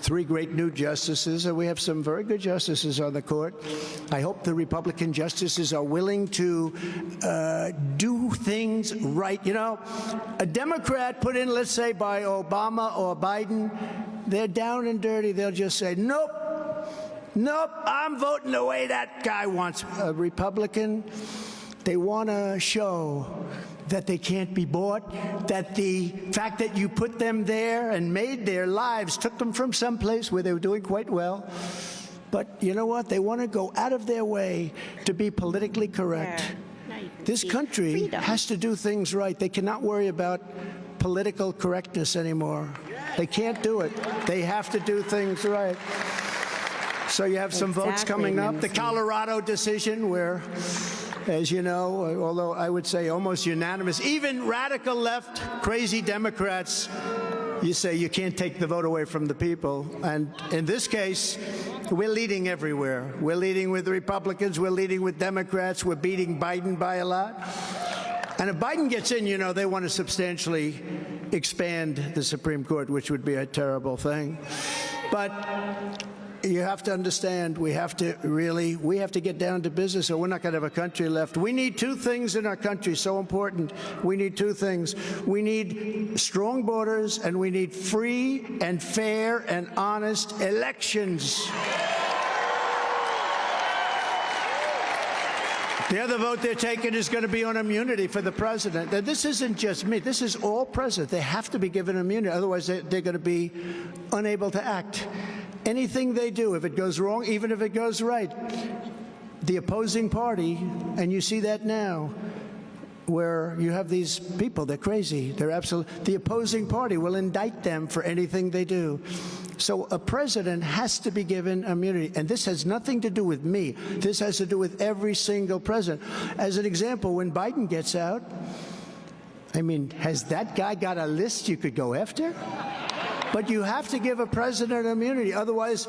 3 great new justices, and we have some very good justices on the court. I hope the Republican justices are willing to do things right. You know, a Democrat put in, let's say, by Obama or Biden, they're down and dirty. They'll just say, nope. Nope, I'm voting the way that guy wants. A Republican, they want to show that they can't be bought, that the fact that you put them there and made their lives, took them from someplace where they were doing quite well. But you know what? They want to go out of their way to be politically correct. This country has to do things right. They cannot worry about political correctness anymore. They can't do it. They have to do things right. So you have some votes coming up. The Colorado decision where, as you know, although I would say almost unanimous, even radical left, crazy Democrats, you say you can't take the vote away from the people. And in this case, we're leading everywhere. We're leading with the Republicans. We're leading with Democrats. We're beating Biden by a lot. And if Biden gets in, you know, they want to substantially expand the Supreme Court, which would be a terrible thing. But you have to understand, we have to get down to business, or we're not going to have a country left. We need 2 things in our country, so important. We need 2 things. We need strong borders, and we need free and fair and honest elections. The other vote they're taking is going to be on immunity for the president. And this isn't just me. This is all presidents. They have to be given immunity. Otherwise, they're going to be unable to act. Anything they do, if it goes wrong, even if it goes right, the opposing party, and you see that now, where you have these people, they're crazy. They're the opposing party will indict them for anything they do. So a president has to be given immunity. And this has nothing to do with me. This has to do with every single president. As an example, when Biden gets out, I mean, has that guy got a list you could go after? But you have to give a president immunity. Otherwise,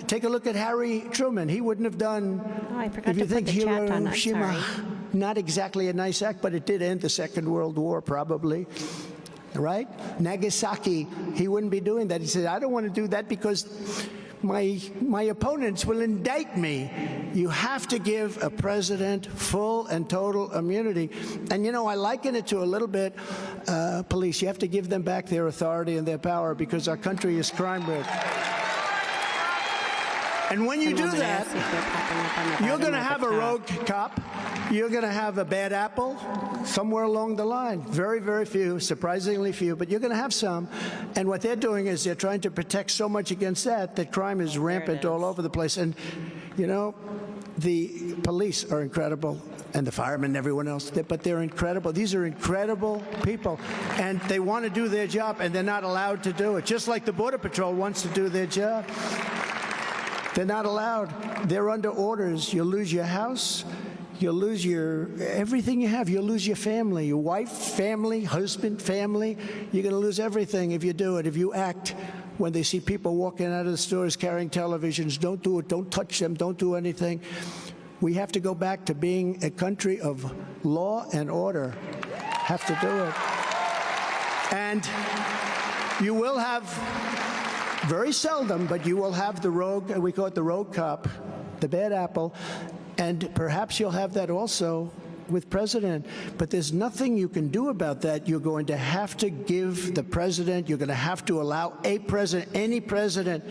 take a look at Harry Truman. He wouldn't have done, Oh, I forgot if you to put think the chat on. I'm Hiroshima, sorry. not exactly a nice act, but it did end the Second World War, probably. Right? Nagasaki, he wouldn't be doing that. He said, I don't want to do that because my opponents will indict me. You have to give a president full and total immunity. And, you know, I liken it to a little bit police. You have to give them back their authority and their power because our country is crime-ridden. And when you do that, you're going to have a rogue cop. You're going to have a bad apple somewhere along the line. Very, very few, surprisingly few, but you're going to have some. And what they're doing is they're trying to protect so much against that crime is rampant all over the place. And, you know, the police are incredible, and the firemen and everyone else, but they're incredible. These are incredible people, and they want to do their job, and they're not allowed to do it. Just like the Border Patrol wants to do their job. They're not allowed. They're under orders. You'll lose your house. You'll lose everything you have. You'll lose your family, your wife, family, husband, family. You're going to lose everything if you do it, if you act. When they see people walking out of the stores carrying televisions, don't do it. Don't touch them. Don't do anything. We have to go back to being a country of law and order. Have to do it. And you will have, very seldom, but you will have the rogue, we call it the rogue cop, the bad apple, and perhaps you'll have that also with president. But there's nothing you can do about that. You're going to have to give the president, you're going to have to allow a president, any president,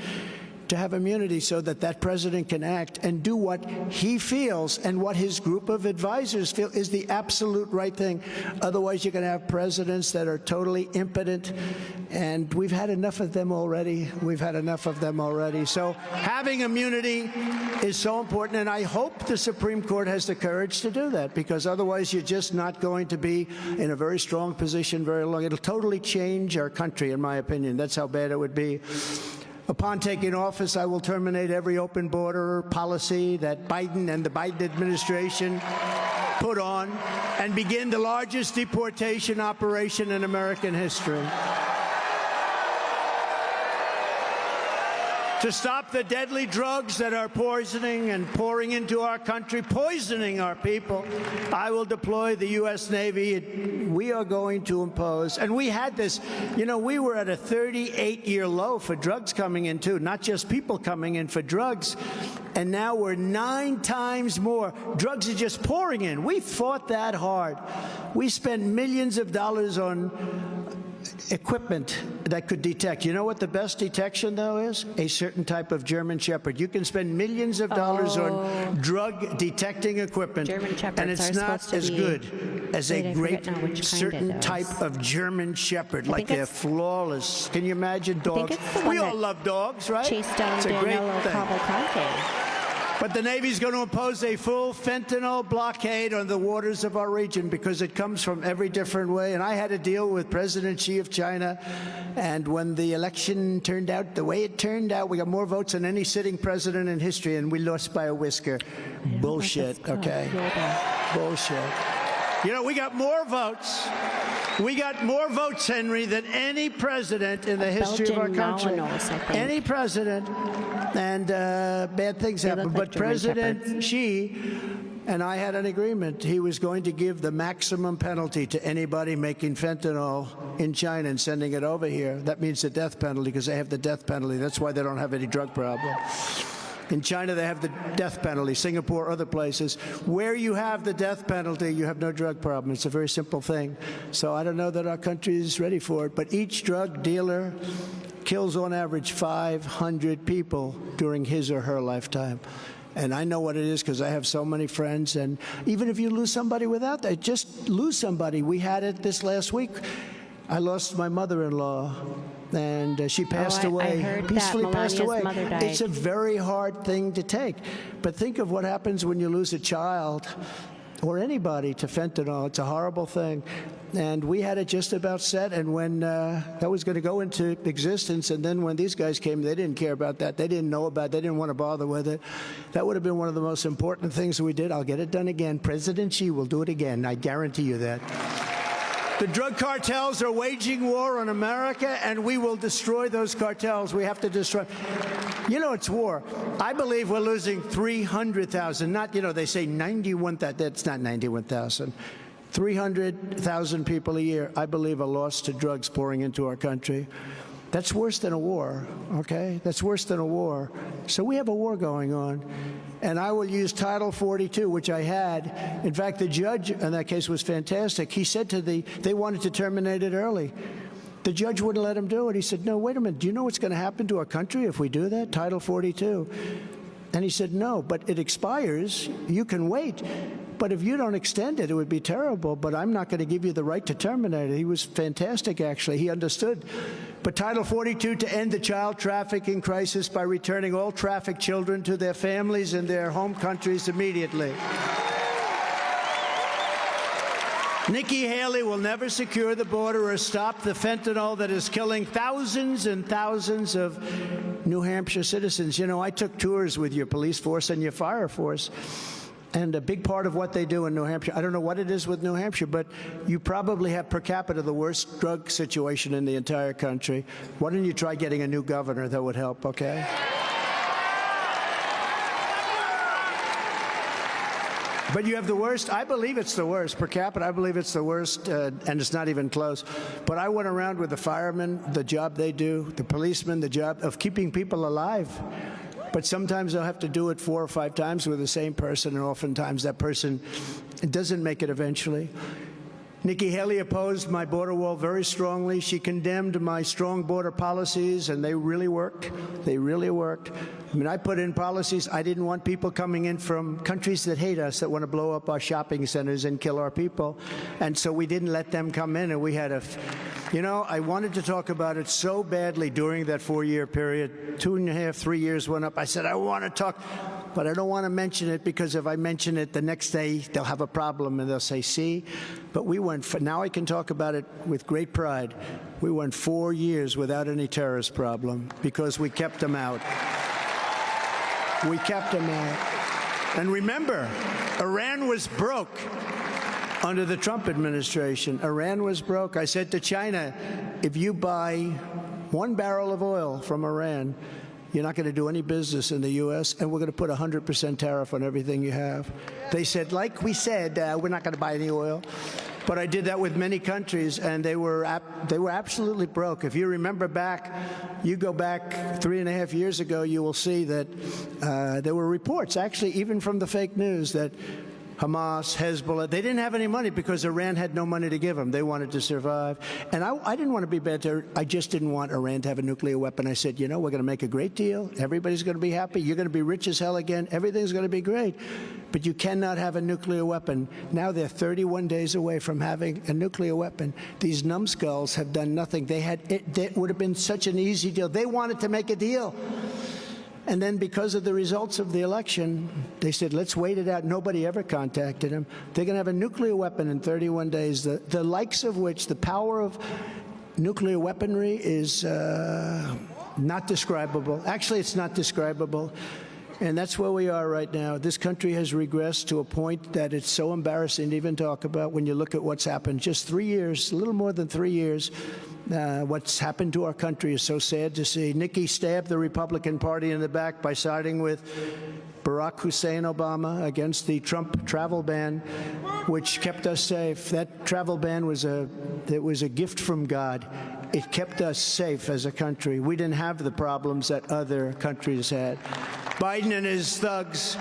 to have immunity so that that president can act and do what he feels and what his group of advisors feel is the absolute right thing. Otherwise, you're going to have presidents that are totally impotent, and we've had enough of them already. We've had enough of them already. So having immunity is so important, and I hope the Supreme Court has the courage to do that, because otherwise you're just not going to be in a very strong position very long. It'll totally change our country, in my opinion. That's how bad it would be. Upon taking office, I will terminate every open border policy that Biden and the Biden administration put on and begin the largest deportation operation in American history. to stop the deadly drugs that are poisoning and pouring into our country, poisoning our people. I will deploy the U.S. Navy. We are going to impose, and we had this, you know, we were at a 38-year low for drugs coming in, too, not just people coming in for drugs. And now we're 9 times more. Drugs are just pouring in. We fought that hard. We spent millions of dollars on equipment that could detect. You know what the best detection, though, is? A certain type of German Shepherd. You can spend millions of dollars on drug detecting equipment, and it's not as good as a great certain type of German Shepherd. Like they're flawless. Can you imagine dogs? We all love dogs, right? Chase down it's a great Danilo thing. Cavalcante. But the Navy's going to impose a full fentanyl blockade on the waters of our region because it comes from every different way. And I had a deal with President Xi of China, and when the election turned out the way it turned out, we got more votes than any sitting president in history, and we lost by a whisker. Bullshit, okay? Bullshit. You know, we got more votes. We got more votes, Henry, than any president in the history of our country. Any president. And bad things happen. But President Xi and I had an agreement. He was going to give the maximum penalty to anybody making fentanyl in China and sending it over here. That means the death penalty, because they have the death penalty. That's why they don't have any drug problem. In China, they have the death penalty. Singapore, other places. Where you have the death penalty, you have no drug problem. It's a very simple thing. So I don't know that our country is ready for it. But each drug dealer kills on average 500 people during his or her lifetime. And I know what it is because I have so many friends. And even if you lose somebody without that, just lose somebody. We had it this last week. I lost my mother-in-law, and she passed away. I heard peacefully that. passed away. Mother died. It's a very hard thing to take. But think of what happens when you lose a child or anybody to fentanyl. It's a horrible thing. And we had it just about set, and when that was going to go into existence, and then when these guys came, they didn't care about that. They didn't know about it. They didn't want to bother with it. That would have been one of the most important things we did. I'll get it done again. President Xi will do it again. I guarantee you that. The drug cartels are waging war on America, and we will destroy those cartels. We have to destroy. You know, it's war. I believe we're losing 300,000. Not, you know, they say 91,000. That's not 91,000. 300,000 people a year, I believe, are lost to drugs pouring into our country. That's worse than a war, okay? That's worse than a war. So we have a war going on. And I will use Title 42, which I had. In fact, the judge in that case was fantastic. He said to they wanted to terminate it early. The judge wouldn't let him do it. He said, no, wait a minute. Do you know what's going to happen to our country if we do that? Title 42. And he said, no, but it expires. You can wait. But if you don't extend it, it would be terrible. But I'm not going to give you the right to terminate it. He was fantastic, actually. He understood. But Title 42 to end the child trafficking crisis by returning all trafficked children to their families and their home countries immediately. Nikki Haley will never secure the border or stop the fentanyl that is killing thousands and thousands of New Hampshire citizens. You know, I took tours with your police force and your fire force. And a big part of what they do in New Hampshire, I don't know what it is with New Hampshire, but you probably have per capita the worst drug situation in the entire country. Why don't you try getting a new governor? That would help, okay? But you have the worst. I believe it's the worst. Per capita, I believe it's the worst, and it's not even close. But I went around with the firemen, the job they do, the policemen, the job of keeping people alive. But sometimes they'll have to do it 4 or 5 times with the same person, and oftentimes that person doesn't make it eventually. Nikki Haley opposed my border wall very strongly. She condemned my strong border policies, and they really worked. They really worked. I mean, I put in policies. I didn't want people coming in from countries that hate us, that want to blow up our shopping centers and kill our people. And so we didn't let them come in, and we had a, you know, I wanted to talk about it so badly during that 4-year period. 2.5, 3 years went up. I said, I want to talk, but I don't want to mention it, because if I mention it the next day, they'll have a problem, and they'll say, see? But we went, now I can talk about it with great pride. We went 4 years without any terrorist problem because we kept them out. We kept them out. And remember, Iran was broke under the Trump administration. Iran was broke. I said to China, if you buy 1 barrel of oil from Iran, you're not going to do any business in the U.S., and we're going to put 100% tariff on everything you have. They said, like we said, we're not going to buy any oil. But I did that with many countries, and they were absolutely broke. If you remember back, you go back 3.5 years ago, you will see that there were reports, actually, even from the fake news, that Hamas, Hezbollah, they didn't have any money because Iran had no money to give them. They wanted to survive. And I didn't want to be bad to I just didn't want Iran to have a nuclear weapon. I said, you know, we're going to make a great deal. Everybody's going to be happy. You're going to be rich as hell again. Everything's going to be great. But you cannot have a nuclear weapon. Now they're 31 days away from having a nuclear weapon. These numbskulls have done nothing. That would have been such an easy deal. They wanted to make a deal. And then because of the results of the election, they said, let's wait it out. Nobody ever contacted them. They're going to have a nuclear weapon in 31 days, the likes of which, the power of nuclear weaponry is not describable. Actually, it's not describable. And that's where we are right now. This country has regressed to a point that it's so embarrassing to even talk about when you look at what's happened. Just 3 years, a little more than 3 years, what's happened to our country is so sad to see. Nikki stabbed the Republican Party in the back by siding with Barack Hussein Obama against the Trump travel ban, which kept us safe. That travel ban was a gift from God. It kept us safe as a country. We didn't have the problems that other countries had. Biden and his thugs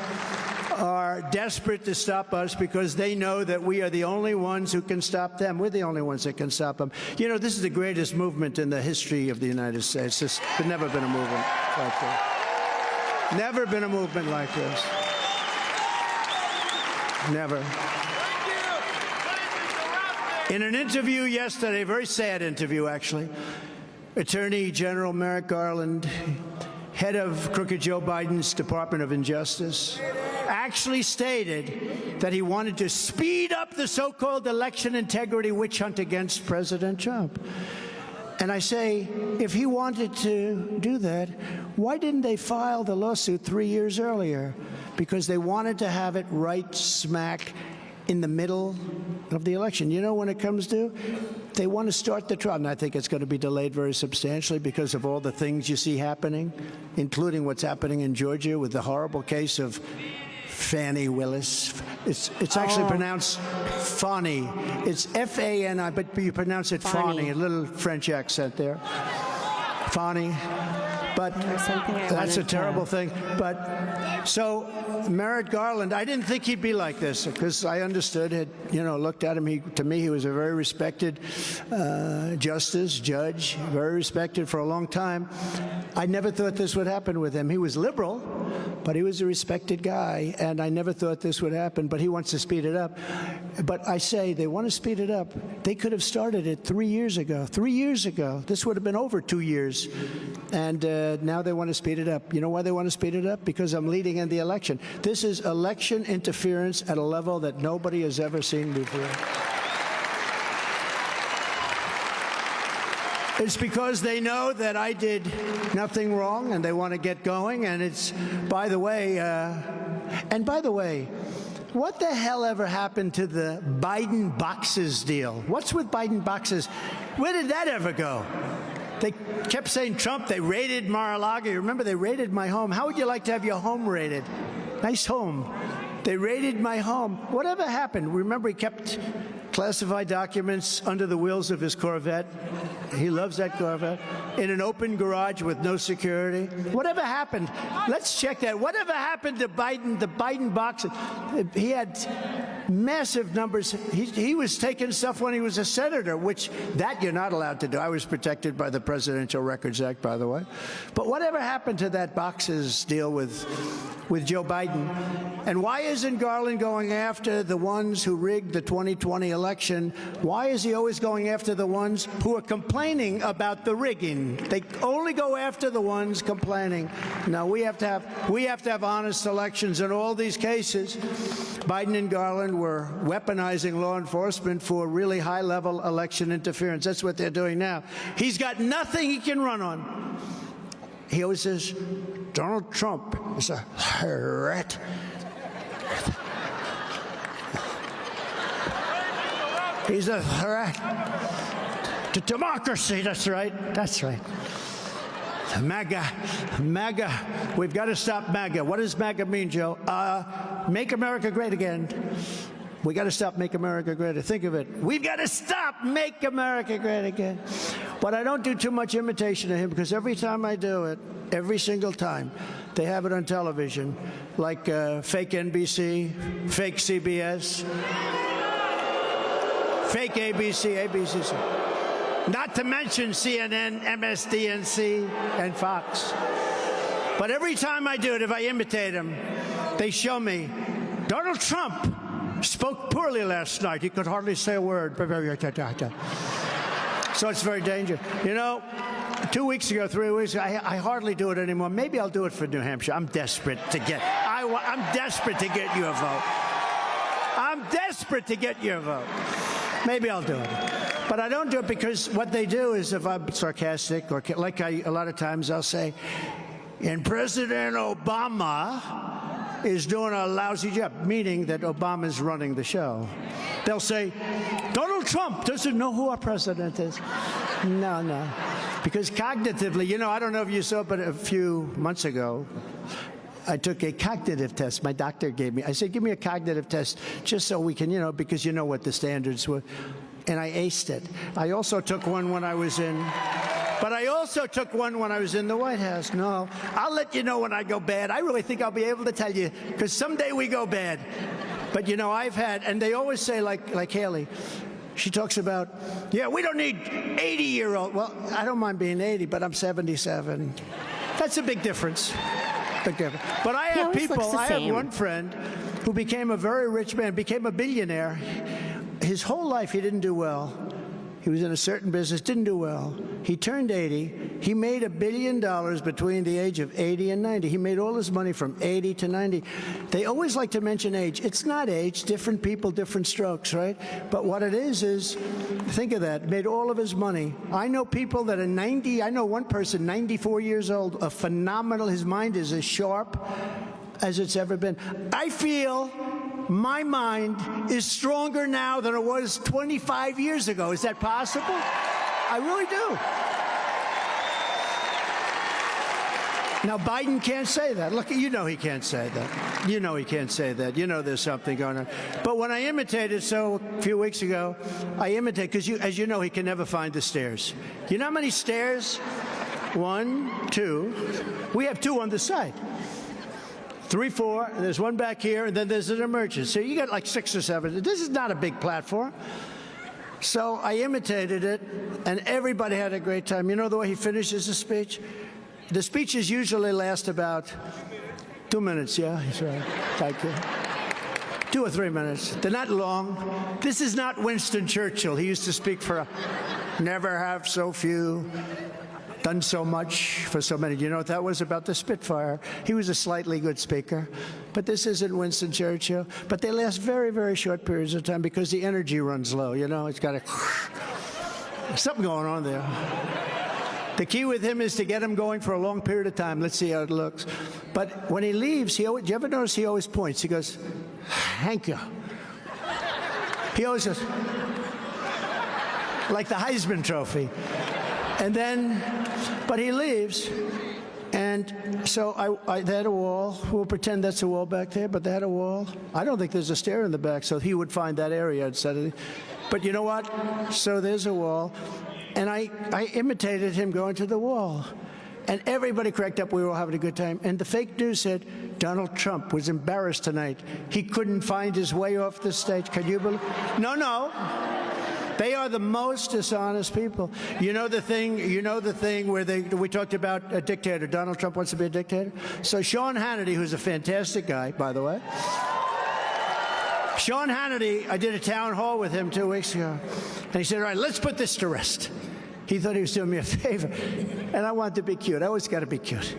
are desperate to stop us because they know that we are the only ones who can stop them. We're the only ones that can stop them. You know, this is the greatest movement in the history of the United States. There's never been a movement like this. Never been a movement like this. Never. In an interview yesterday, a very sad interview, actually, Attorney General Merrick Garland, head of crooked Joe Biden's Department of Injustice, actually stated that he wanted to speed up the so-called election integrity witch hunt against President Trump. And I say, if he wanted to do that, why didn't they file the lawsuit 3 years earlier? Because they wanted to have it right smack in the middle of the election. You know when it comes to? They want to start the trial. And I think it's going to be delayed very substantially because of all the things you see happening, including what's happening in Georgia with the horrible case of Fani Willis. It's actually pronounced Fani. It's F-A-N-I, but you pronounce it Fani, a little French accent there. Fani. But that's a terrible thing. But so Merrick Garland, I didn't think he'd be like this because I understood, looked at him. To me, he was a very respected judge, very respected for a long time. I never thought this would happen with him. He was liberal, but he was a respected guy, and I never thought this would happen, but he wants to speed it up. But I say they want to speed it up. They could have started it 3 years ago. 3 years ago. This would have been over 2 years. And now they want to speed it up. You know why they want to speed it up? Because I'm leading in the election. This is election interference at a level that nobody has ever seen before. It's because they know that I did nothing wrong and they want to get going. And it's, by the way, what the hell ever happened to the Biden boxes deal? What's with Biden boxes? Where did that ever go? They kept saying Trump, they raided Mar-a-Lago. You remember they raided my home. How would you like to have your home raided? Nice home. They raided my home. Whatever happened? Remember he kept classified documents under the wheels of his Corvette. He loves that Corvette. In an open garage with no security. Whatever happened? Let's check that. Whatever happened to Biden, the Biden boxes? He had massive numbers. He was taking stuff when he was a senator, which that you're not allowed to do. I was protected by the Presidential Records Act, by the way. But whatever happened to that boxes deal with Joe Biden? And why isn't Garland going after the ones who rigged the 2020 election? Why is he always going after the ones who are complaining about the rigging? They only go after the ones complaining. No, we have to have honest elections in all these cases. Biden and Garland were weaponizing law enforcement for really high-level election interference. That's what they're doing now. He's got nothing he can run on. He always says, Donald Trump is a threat. He's a threat to democracy. That's right. That's right. MAGA. We've got to stop MAGA. What does MAGA mean, Joe? Make America great again. We got to stop Make America Great. Think of it. We've got to stop Make America Great again. But I don't do too much imitation of him, because every time I do it, every single time, they have it on television, like fake NBC, fake CBS, fake ABC. Not to mention CNN, MSDNC, and Fox. But every time I do it, if I imitate him, they show me Donald Trump spoke poorly last night. He could hardly say a word. So it's very dangerous. You know, 2 weeks ago, 3 weeks ago, I hardly do it anymore. Maybe I'll do it for New Hampshire. I'm desperate to get you a vote. I'm desperate to get you a vote. Maybe I'll do it. But I don't do it because what they do is, if I'm sarcastic, or like a lot of times I'll say, and President Obama is doing a lousy job, meaning that Obama's running the show. They'll say, Donald Trump doesn't know who our president is. No. Because cognitively, you know, I don't know if you saw, but a few months ago, I took a cognitive test. My doctor gave me. I said, give me a cognitive test just so we can, you know, because you know what the standards were. And I aced it. I also took one when I was in the White House. No, I'll let you know when I go bad. I really think I'll be able to tell you, because someday we go bad. But, you know, I've had, and they always say, like Haley, she talks about, yeah, we don't need 80-year-old. Well, I don't mind being 80, but I'm 77. That's a big difference. But I have people, I have one friend who became a very rich man, became a billionaire. His whole life he didn't do well. He was in a certain business, didn't do well. He turned 80. He made $1 billion between the age of 80 and 90. He made all his money from 80 to 90. They always like to mention age. It's not age. Different people, different strokes, right? But what it is, think of that, made all of his money. I know people that are 90. I know one person, 94 years old, a phenomenal, his mind is as sharp as it's ever been. I feel my mind is stronger now than it was 25 years ago. Is that possible? I really do. Now, Biden can't say that. Look, you know he can't say that. You know he can't say that. You know there's something going on. But when I imitated, so a few weeks ago, I imitated, because as you know, he can never find the stairs. You know how many stairs? 1, 2. We have 2 on the side. 3, 4, and there's one back here, and then there's an emergency. So you got like 6 or 7. This is not a big platform. So I imitated it, and everybody had a great time. You know the way he finishes the speech? The speeches usually last about 2 minutes, yeah? That's right. Thank you. 2 or 3 minutes. They're not long. This is not Winston Churchill. He used to speak for never have so few done so much for so many. You know what that was about? The Spitfire. He was a slightly good speaker. But this isn't Winston Churchill. But they last very, very short periods of time because the energy runs low. You know, it's got a something going on there. The key with him is to get him going for a long period of time. Let's see how it looks. But when he leaves, do you ever notice he always points? He goes, thank you. He always goes, like the Heisman Trophy. And then, but he leaves, and so they had a wall. We'll pretend that's a wall back there, but they had a wall. I don't think there's a stair in the back, so he would find that area instead of. But you know what? So there's a wall, and I imitated him going to the wall, and everybody cracked up. We were all having a good time, and the fake news said Donald Trump was embarrassed tonight. He couldn't find his way off the stage. Can you believe? No. They are the most dishonest people. You know the thing where we talked about a dictator. Donald Trump wants to be a dictator. So Sean Hannity, who's a fantastic guy, by the way. Sean Hannity, I did a town hall with him 2 weeks ago. And he said, all right, let's put this to rest. He thought he was doing me a favor. And I wanted to be cute. I always got to be cute.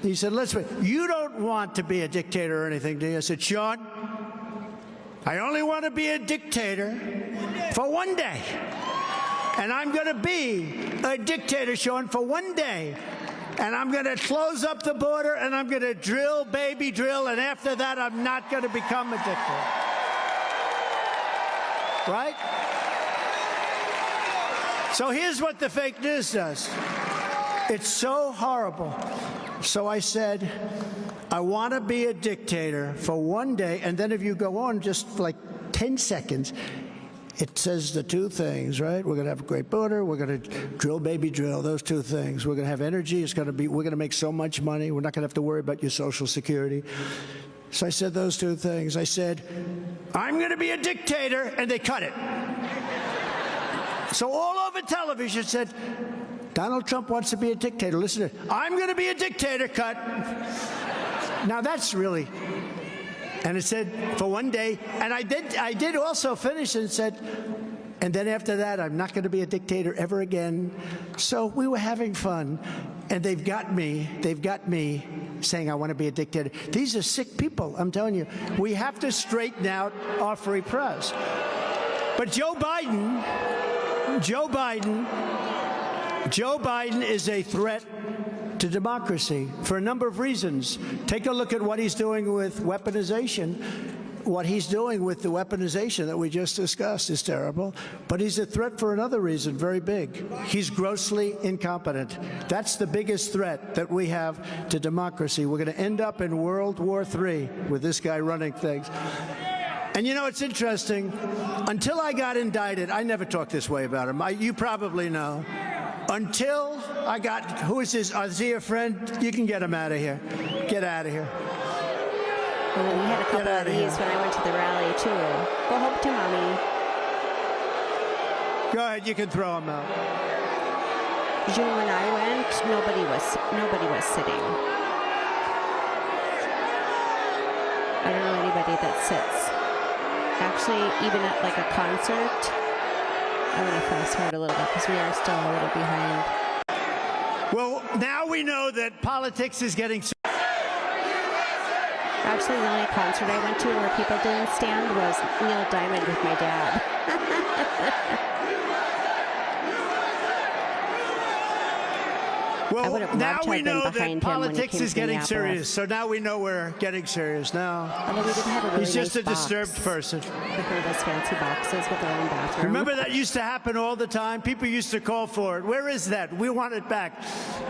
He said, you don't want to be a dictator or anything, do you? I said, Sean, I only want to be a dictator for one day. And I'm going to be a dictator, Sean, for one day. And I'm going to close up the border, and I'm going to drill, baby drill, and after that, I'm not going to become a dictator. Right? So here's what the fake news does. It's so horrible. So I said, I want to be a dictator for one day, and then if you go on just like 10 seconds, it says the two things, right? We're going to have a great border. We're going to drill, baby, drill. Those two things. We're going to have energy. We're going to make so much money. We're not going to have to worry about your Social Security. So I said those two things. I said, I'm going to be a dictator, and they cut it. So all over television said, Donald Trump wants to be a dictator. Listen to it. I'm going to be a dictator, cut. Now that's really... And it said, for one day, and I did also finish and said, and then after that, I'm not going to be a dictator ever again. So we were having fun, and they've got me saying I want to be a dictator. These are sick people, I'm telling you. We have to straighten out our free press. But Joe Biden is a threat to democracy for a number of reasons. Take a look at what he's doing with weaponization. What he's doing with the weaponization that we just discussed is terrible, but he's a threat for another reason, very big. He's grossly incompetent. That's the biggest threat that we have to democracy. We're going to end up in World War III with this guy running things. And you know, it's interesting. Until I got indicted, I never talked this way about him. You probably know. Until I got, who is this? Is he a friend? You can get him out of here. Get out of here. Well, we had a couple of these when I went to the rally, too. Go home to Mommy. Go ahead, you can throw him out. June, when I went, nobody was sitting. I don't know anybody that sits. Actually, even at like a concert, I'm going to fast forward a little bit because we are still a little behind. Well, now we know that politics is getting... Actually, the only concert I went to where people didn't stand was Neil Diamond with my dad. Well, now we know that politics is getting serious. So now we know we're getting serious now. Although we did have a really He's just nice a disturbed person. With one of those fancy boxes with their own bathroom. Remember that used to happen all the time? People used to call for it. Where is that? We want it back.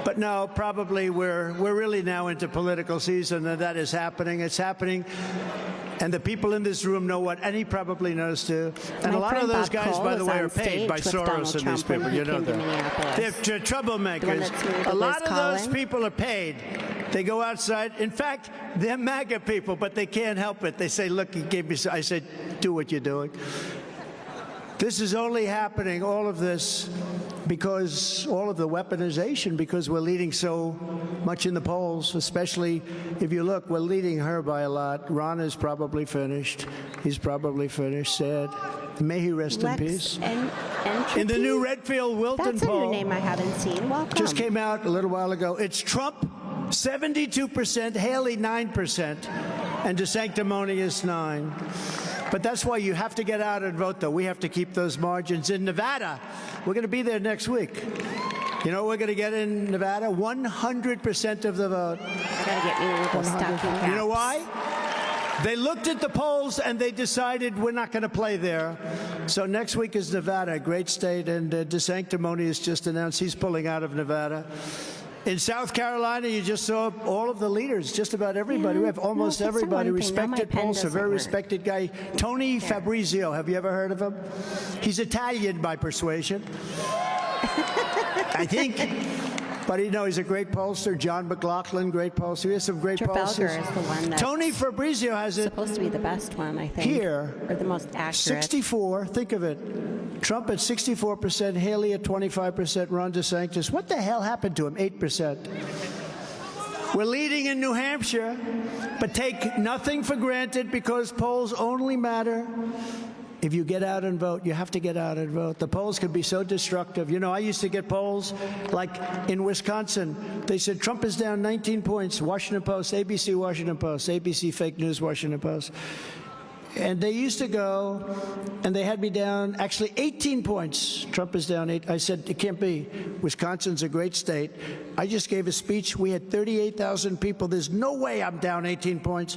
But no, probably we're really now into political season, and that is happening. It's happening. And the people in this room know what, and he probably knows too. And a lot of those guys, by the way, are paid by Soros and these people. You know that. They're troublemakers. A lot of those people are paid. They go outside. In fact, they're MAGA people, but they can't help it. They say, look, he gave me... I said, do what you're doing. This is only happening, all of this, because all of the weaponization, because we're leading so much in the polls, especially if you look, we're leading her by a lot. Ron is probably finished. He's probably finished, sad. May he rest in peace. In the new Redfield-Wilton That's poll. a new name I haven't seen. Welcome. Just came out a little while ago. It's Trump, 72%, Haley, 9%, and DeSanctimonious, 9%. But that's why you have to get out and vote, though. We have to keep those margins. In Nevada, we're going to be there next week. You know what we're going to get in Nevada? 100% of the vote. I got to get me one of those stocking caps. You know why? They looked at the polls and they decided we're not going to play there. So next week is Nevada, a great state, and DeSanctimonious just announced he's pulling out of Nevada. In South Carolina, you just saw all of the leaders, just about everybody. We have almost everybody. Respected pollster, very respected guy. Tony Fabrizio, have you ever heard of him? He's Italian by persuasion, I think. But you know, he's a great pollster. John McLaughlin, great pollster. He has some great pollsters. Is the one that's Tony Fabrizio has it supposed to be the best one, I think. Here, or the most accurate. 64. Think of it. Trump at 64%, Haley at 25%, Ron DeSantis. What the hell happened to him? 8%. We're leading in New Hampshire, but take nothing for granted because polls only matter if you get out and vote. You have to get out and vote. The polls can be so destructive. You know, I used to get polls like in Wisconsin. They said Trump is down 19 points. Washington Post, ABC, Washington Post, ABC Fake News, Washington Post. And they used to go, and they had me down, actually 18 points. Trump is down 8. I said, it can't be. Wisconsin's a great state. I just gave a speech. We had 38,000 people. There's no way I'm down 18 points.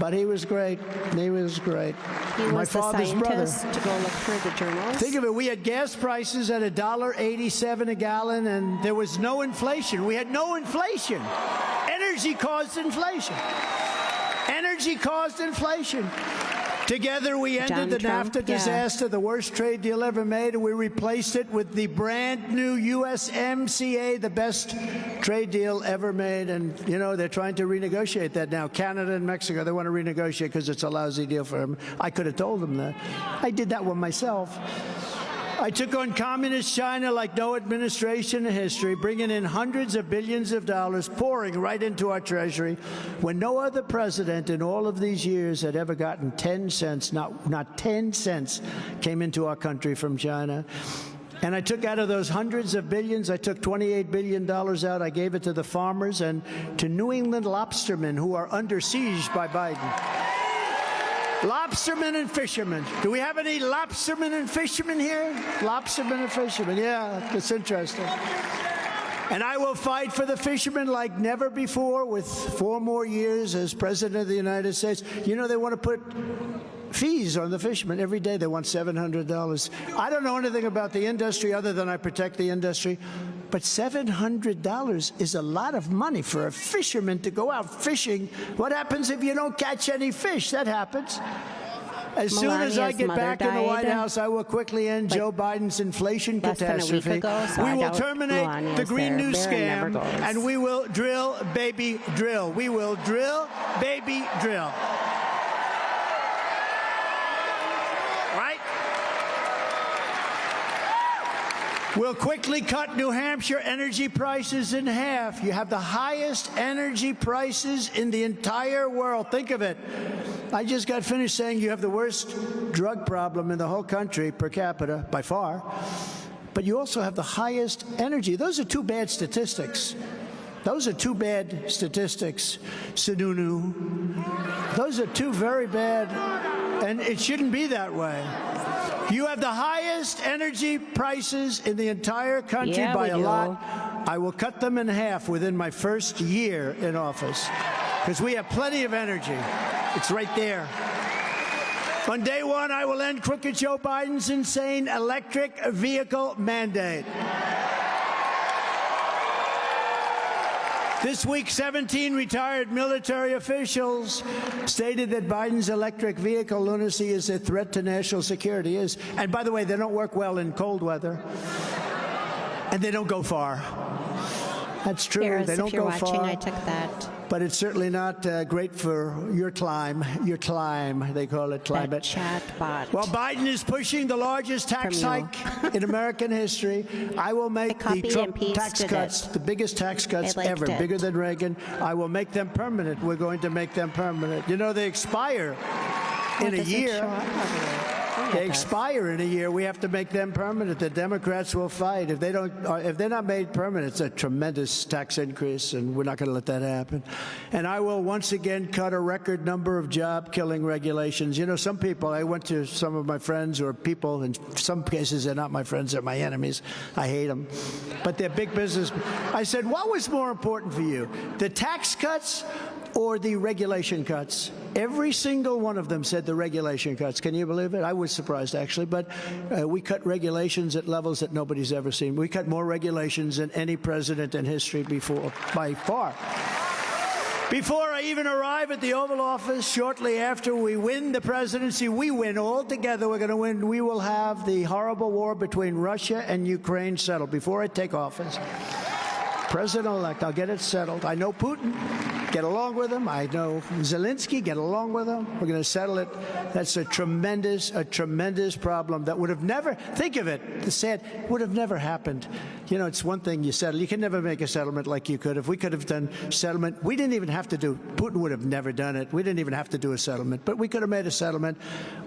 But he was great. He was great. He My was the father's brother. scientist to go look through the journals. Think of it, we had gas prices at $1.87 a gallon, and there was no inflation. We had no inflation. Energy caused inflation. Energy caused inflation. Together, we ended the NAFTA disaster, the worst trade deal ever made, and we replaced it with the brand new USMCA, the best trade deal ever made. And, you know, they're trying to renegotiate that now. Canada and Mexico, they want to renegotiate because it's a lousy deal for them. I could have told them that. I did that one myself. I took on communist China like no administration in history, bringing in hundreds of billions of dollars, pouring right into our treasury, when no other president in all of these years had ever gotten 10 cents, not 10 cents came into our country from China. And I took out of those hundreds of billions, I took $28 billion out. I gave it to the farmers and to New England lobstermen who are under siege by Biden. Lobstermen and fishermen. Do we have any lobstermen and fishermen here? Lobstermen and fishermen. Yeah, that's interesting. And I will fight for the fishermen like never before with 4 more years as President of the United States. You know, they want to put fees on the fishermen every day. They want $700. I don't know anything about the industry other than I protect the industry. But $700 is a lot of money for a fisherman to go out fishing. What happens if you don't catch any fish? That happens. As soon as I get back in the White House, I will quickly end Joe Biden's inflation catastrophe. We will terminate the Green New Scam, and we will drill, baby, drill. We will drill, baby, drill. Right? We'll quickly cut New Hampshire energy prices in half. You have the highest energy prices in the entire world. Think of it. I just got finished saying you have the worst drug problem in the whole country per capita, by far. But you also have the highest energy. Those are 2 bad statistics. Those are 2 bad statistics, Sununu. Those are 2 very bad, and it shouldn't be that way. You have the highest energy prices in the entire country by a lot. I will cut them in half within my first year in office because we have plenty of energy. It's right there. On day 1, I will end crooked Joe Biden's insane electric vehicle mandate. This week, 17 retired military officials stated that Biden's electric vehicle lunacy is a threat to national security. And by the way, they don't work well in cold weather. And they don't go far. That's true. Harris, they don't if you're go watching, far. I took that. But it's certainly not great for your climb, they call it climate. That chat bot. Well, Biden is pushing the largest tax hike in American history. I will make the Trump tax cuts, the biggest tax cuts ever, bigger than Reagan. I will make them permanent. We're going to make them permanent. You know, they expire in a year. They expire in a year. We have to make them permanent. The Democrats will fight. If they're not made permanent, it's a tremendous tax increase, and we're not going to let that happen. And I will once again cut a record number of job-killing regulations. You know, some people, I went to some of my friends or people, in some cases they're not my friends, they're my enemies. I hate them. But they're big business. I said, what was more important for you, the tax cuts or the regulation cuts? Every single one of them said the regulation cuts. Can you believe it? I was surprised, actually. But we cut regulations at levels that nobody's ever seen. We cut more regulations than any president in history before, by far. Before I even arrive at the Oval Office, shortly after we win the presidency, we win all together. We're going to win. We will have the horrible war between Russia and Ukraine settled before I take office. President-elect, I'll get it settled. I know Putin, get along with him. I know Zelensky, get along with him. We're going to settle it. That's a tremendous problem that would have never, think of it, the sad, would have never happened. You know, it's one thing you settle. You can never make a settlement like you could. If we could have done settlement, we didn't even have to do, Putin would have never done it. We didn't even have to do a settlement, but we could have made a settlement.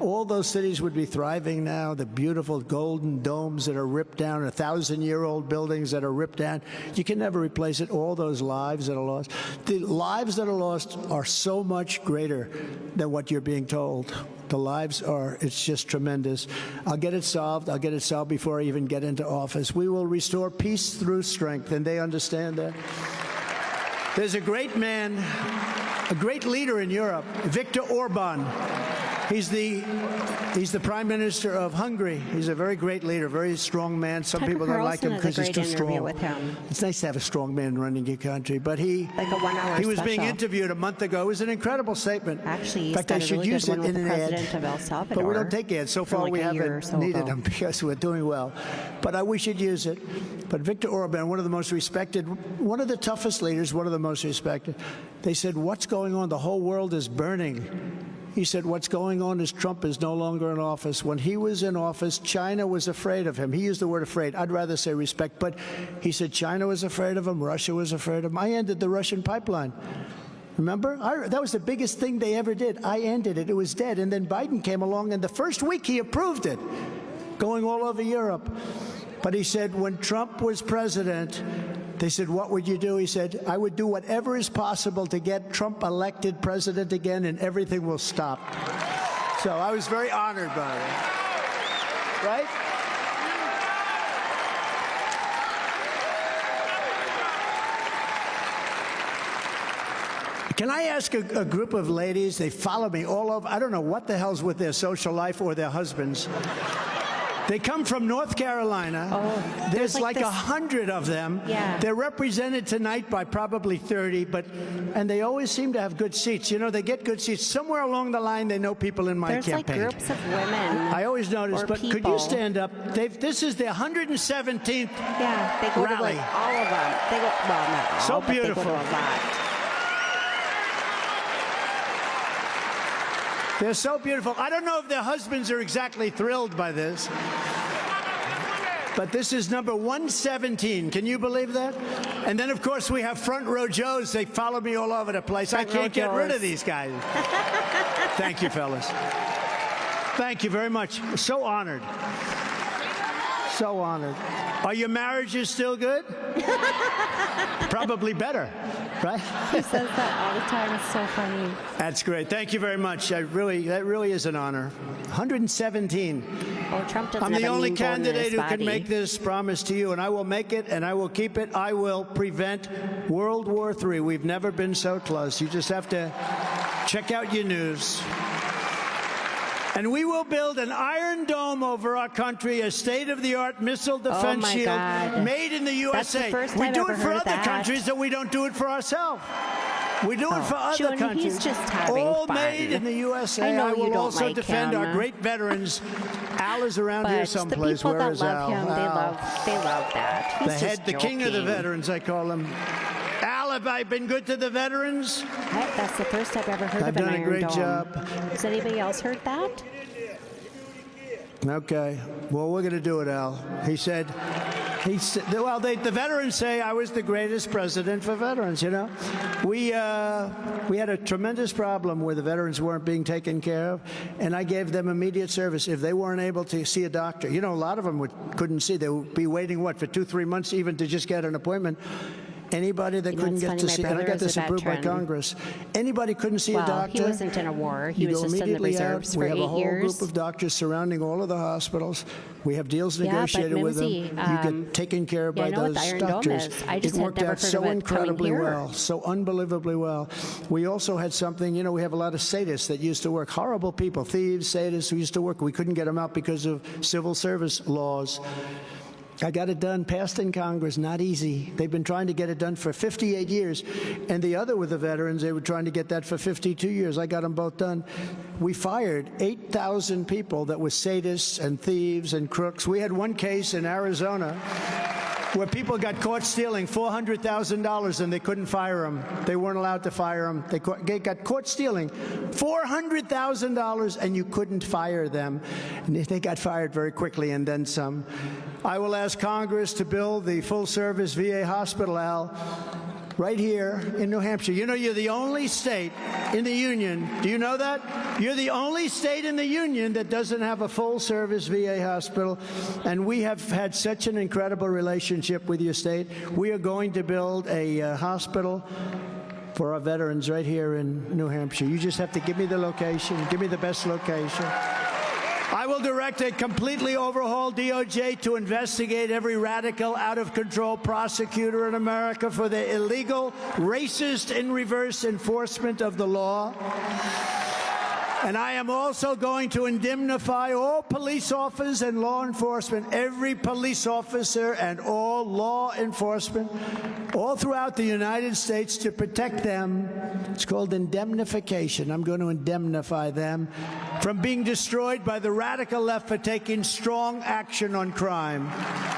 All those cities would be thriving now, the beautiful golden domes that are ripped down, 1,000-year-old buildings that are ripped down. You can never replace it. All those lives that are lost. The lives that are lost are so much greater than what you're being told. The lives are, it's just tremendous. I'll get it solved. I'll get it solved before I even get into office. We will restore peace through strength, and they understand that. There's a great man a great leader in Europe, Viktor Orban. He's the prime minister of Hungary. He's a very great leader, very strong man. Some Tucker people don't like him Carlson because he's has a too great interview strong. with him. It's nice to have a strong man running your country. But he Like a 1-hour he was being special. interviewed a month ago. It was an incredible statement. Actually, in he's fact, got I a should really use good it one with in the an ad. president of El Salvador. But we don't take ads. So for far, like we a year or haven't so needed ago. them because we're doing well. But we should use it. But Viktor Orban, one of the most respected, one of the toughest leaders, one of the most respected. They said, "What's going on? The whole world is burning." He said, what's going on is Trump is no longer in office. When he was in office, China was afraid of him. He used the word afraid. I'd rather say respect. But he said China was afraid of him. Russia was afraid of him. I ended the Russian pipeline. Remember? That was the biggest thing they ever did. I ended it. It was dead. And then Biden came along, and the first week he approved it, going all over Europe. But he said when Trump was president, they said, what would you do? He said, I would do whatever is possible to get Trump elected president again, and everything will stop. So I was very honored by it. Right? Can I ask a group of ladies, they follow me all over, I don't know what the hell's with their social life or their husbands. They come from North Carolina. Oh, there's like like this- 100 of them. Yeah. They're represented tonight by probably 30, and they always seem to have good seats. You know, they get good seats. Somewhere along the line, they know people in my There's campaign. like groups of women. I always notice, or but could you people. stand up? This is their 117th Yeah, they go to rally. like all of them. They go, well, not all, So but beautiful. they go to a lot. They're so beautiful. I don't know if their husbands are exactly thrilled by this. But this is number 117. Can you believe that? And then, of course, we have Front Row Joes. They follow me all over the place. Front I Row can't get rid Joes. of these guys. Thank you, fellas. Thank you very much. So honored. So honored. Are your marriages still good? Probably better, right? He says that all the time. It's so funny. That's great. Thank you very much. That really is an honor. 117. Oh, Trump doesn't I'm have the a only mean bone in candidate his who can body. make this promise to you, and I will make it, and I will keep it. I will prevent World War III. We've never been so close. You just have to check out your news. And we will build an Iron Dome over our country, a state-of-the-art missile defense my shield God. made in the That's the USA. first We I've do ever it for heard other that. countries, that we don't do it for ourselves. We do it for other Jukin, countries. he's just having all fun. made in the USA. I know will you don't also like defend him. our great veterans. Al is around here But the someplace. people Where that is love Al? him, Al. they love that. He's The just head, the king of the joking. veterans, I call him. Al, have I been good to the veterans? That's the first I've ever heard I've of an done a Iron great Dome. job. Has anybody else heard that? Okay. Well, we're going to do it, Al. He said, well, the veterans say I was the greatest president for veterans, you know. We had a tremendous problem where the veterans weren't being taken care of, and I gave them immediate service. If they weren't able to see a doctor, you know, a lot of them couldn't see. They would be waiting, what, for 2-3 months even to just get an appointment. Anybody that You know, couldn't it's get funny, to my see, and I brother got is a this approved by veteran. Congress. Anybody couldn't see a Well, doctor. he wasn't in a war. He You was go just in the immediately out. reserves for We have 8 a whole years. group of doctors surrounding all of the hospitals. We have deals Yeah, but negotiated with them. Mimsy, You get taken care of yeah, I by know what those the Iron Dome doctors. is. I just it had worked never out heard so of it coming incredibly here. well, so unbelievably well. We also had something, you know, we have a lot of sadists that used to work, horrible people, thieves, sadists who used to work. We couldn't get them out because of civil service laws. I got it done, passed in Congress, not easy. They've been trying to get it done for 58 years. And the other with the veterans, they were trying to get that for 52 years. I got them both done. We fired 8,000 people that were sadists and thieves and crooks. We had one case in Arizona where people got caught stealing $400,000 and they couldn't fire them. They weren't allowed to fire them. They got caught stealing $400,000 and you couldn't fire them. And they got fired very quickly and then some. I will ask Congress to build the full-service VA hospital, Al, right here in New Hampshire. You know, you're the only state in the union. Do you know that? You're the only state in the union that doesn't have a full-service VA hospital. And we have had such an incredible relationship with your state. We are going to build a hospital for our veterans right here in New Hampshire. You just have to give me the location, give me the best location. I will direct a completely overhauled DOJ to investigate every radical, out-of-control prosecutor in America for their illegal, racist, in-reverse enforcement of the law. And I am also going to indemnify all police officers and law enforcement, every police officer and all law enforcement, all throughout the United States to protect them. It's called indemnification. I'm going to indemnify them from being destroyed by the radical left for taking strong action on crime.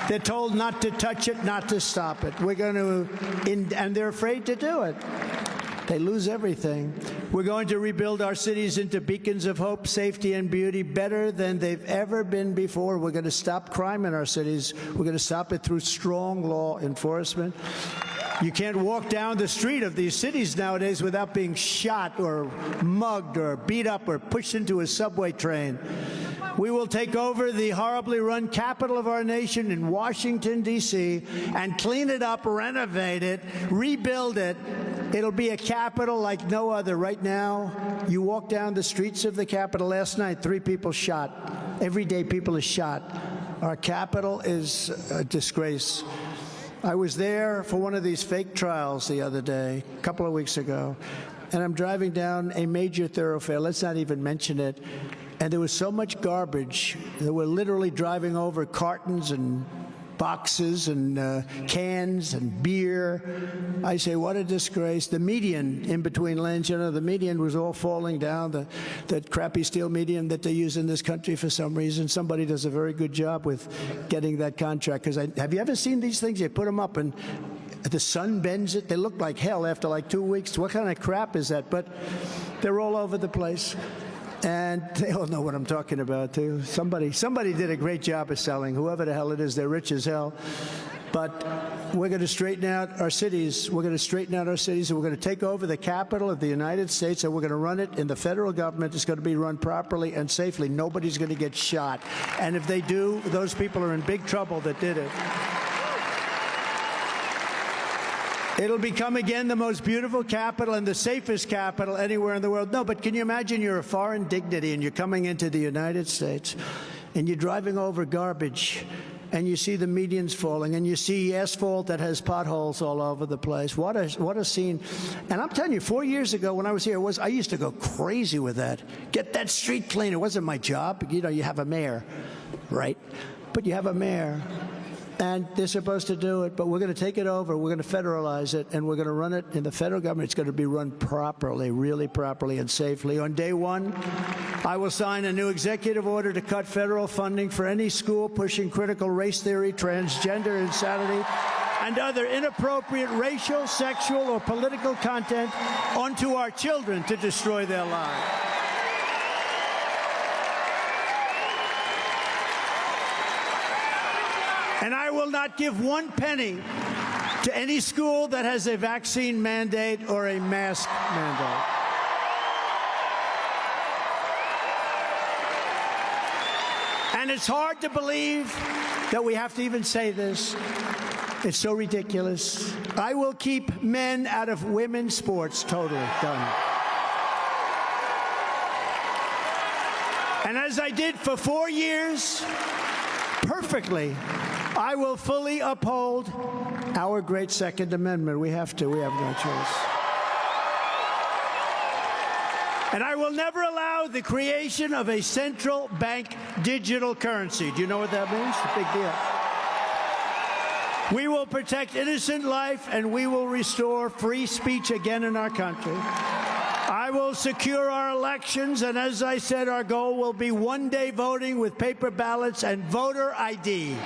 They're told not to touch it, not to stop it. We're going to, and they're afraid to do it. They lose everything. We're going to rebuild our cities into beacons of hope, safety, and beauty better than they've ever been before. We're going to stop crime in our cities. We're going to stop it through strong law enforcement. You can't walk down the street of these cities nowadays without being shot or mugged or beat up or pushed into a subway train. We will take over the horribly run capital of our nation in Washington, D.C., and clean it up, renovate it, rebuild it. It'll be a capital like no other. Right now, you walk down the streets of the Capitol. Last night, 3 people shot. Every day, people are shot. Our capital is a disgrace. I was there for one of these fake trials the other day, a couple of weeks ago, and I'm driving down a major thoroughfare. Let's not even mention it. And there was so much garbage that we're literally driving over cartons and boxes and cans and beer. I say, what a disgrace. The median in between lanes, you know, the median was all falling down, that crappy steel median that they use in this country for some reason. Somebody does a very good job with getting that contract. Because have you ever seen these things? They put them up and the sun bends it. They look like hell after like 2 weeks. What kind of crap is that? But they're all over the place. And they all know what I'm talking about, too. Somebody did a great job of selling. Whoever the hell it is, they're rich as hell. But we're going to straighten out our cities. We're going to straighten out our cities, and we're going to take over the capital of the United States, and we're going to run it in the federal government. It's going to be run properly and safely. Nobody's going to get shot. And if they do, those people are in big trouble that did it. It'll become, again, the most beautiful capital and the safest capital anywhere in the world. No, but can you imagine you're a foreign dignity and you're coming into the United States and you're driving over garbage and you see the medians falling and you see asphalt that has potholes all over the place. What a scene. And I'm telling you, 4 years ago when I was here, I used to go crazy with that. Get that street clean. It wasn't my job. You know, you have a mayor, right? But you have a mayor. And they're supposed to do it, but we're going to take it over, we're going to federalize it, and we're going to run it in the federal government. It's going to be run properly, really properly and safely. On day one, I will sign a new executive order to cut federal funding for any school pushing critical race theory, transgender insanity, and other inappropriate racial, sexual, or political content onto our children to destroy their lives. And I will not give 1 penny to any school that has a vaccine mandate or a mask mandate. And it's hard to believe that we have to even say this. It's so ridiculous. I will keep men out of women's sports. Totally done. And as I did for 4 years, perfectly, I will fully uphold our great Second Amendment. We have to. We have no choice. And I will never allow the creation of a central bank digital currency. Do you know what that means? It's a big deal. We will protect innocent life, and we will restore free speech again in our country. I will secure our elections, and as I said, our goal will be one-day voting with paper ballots and voter ID.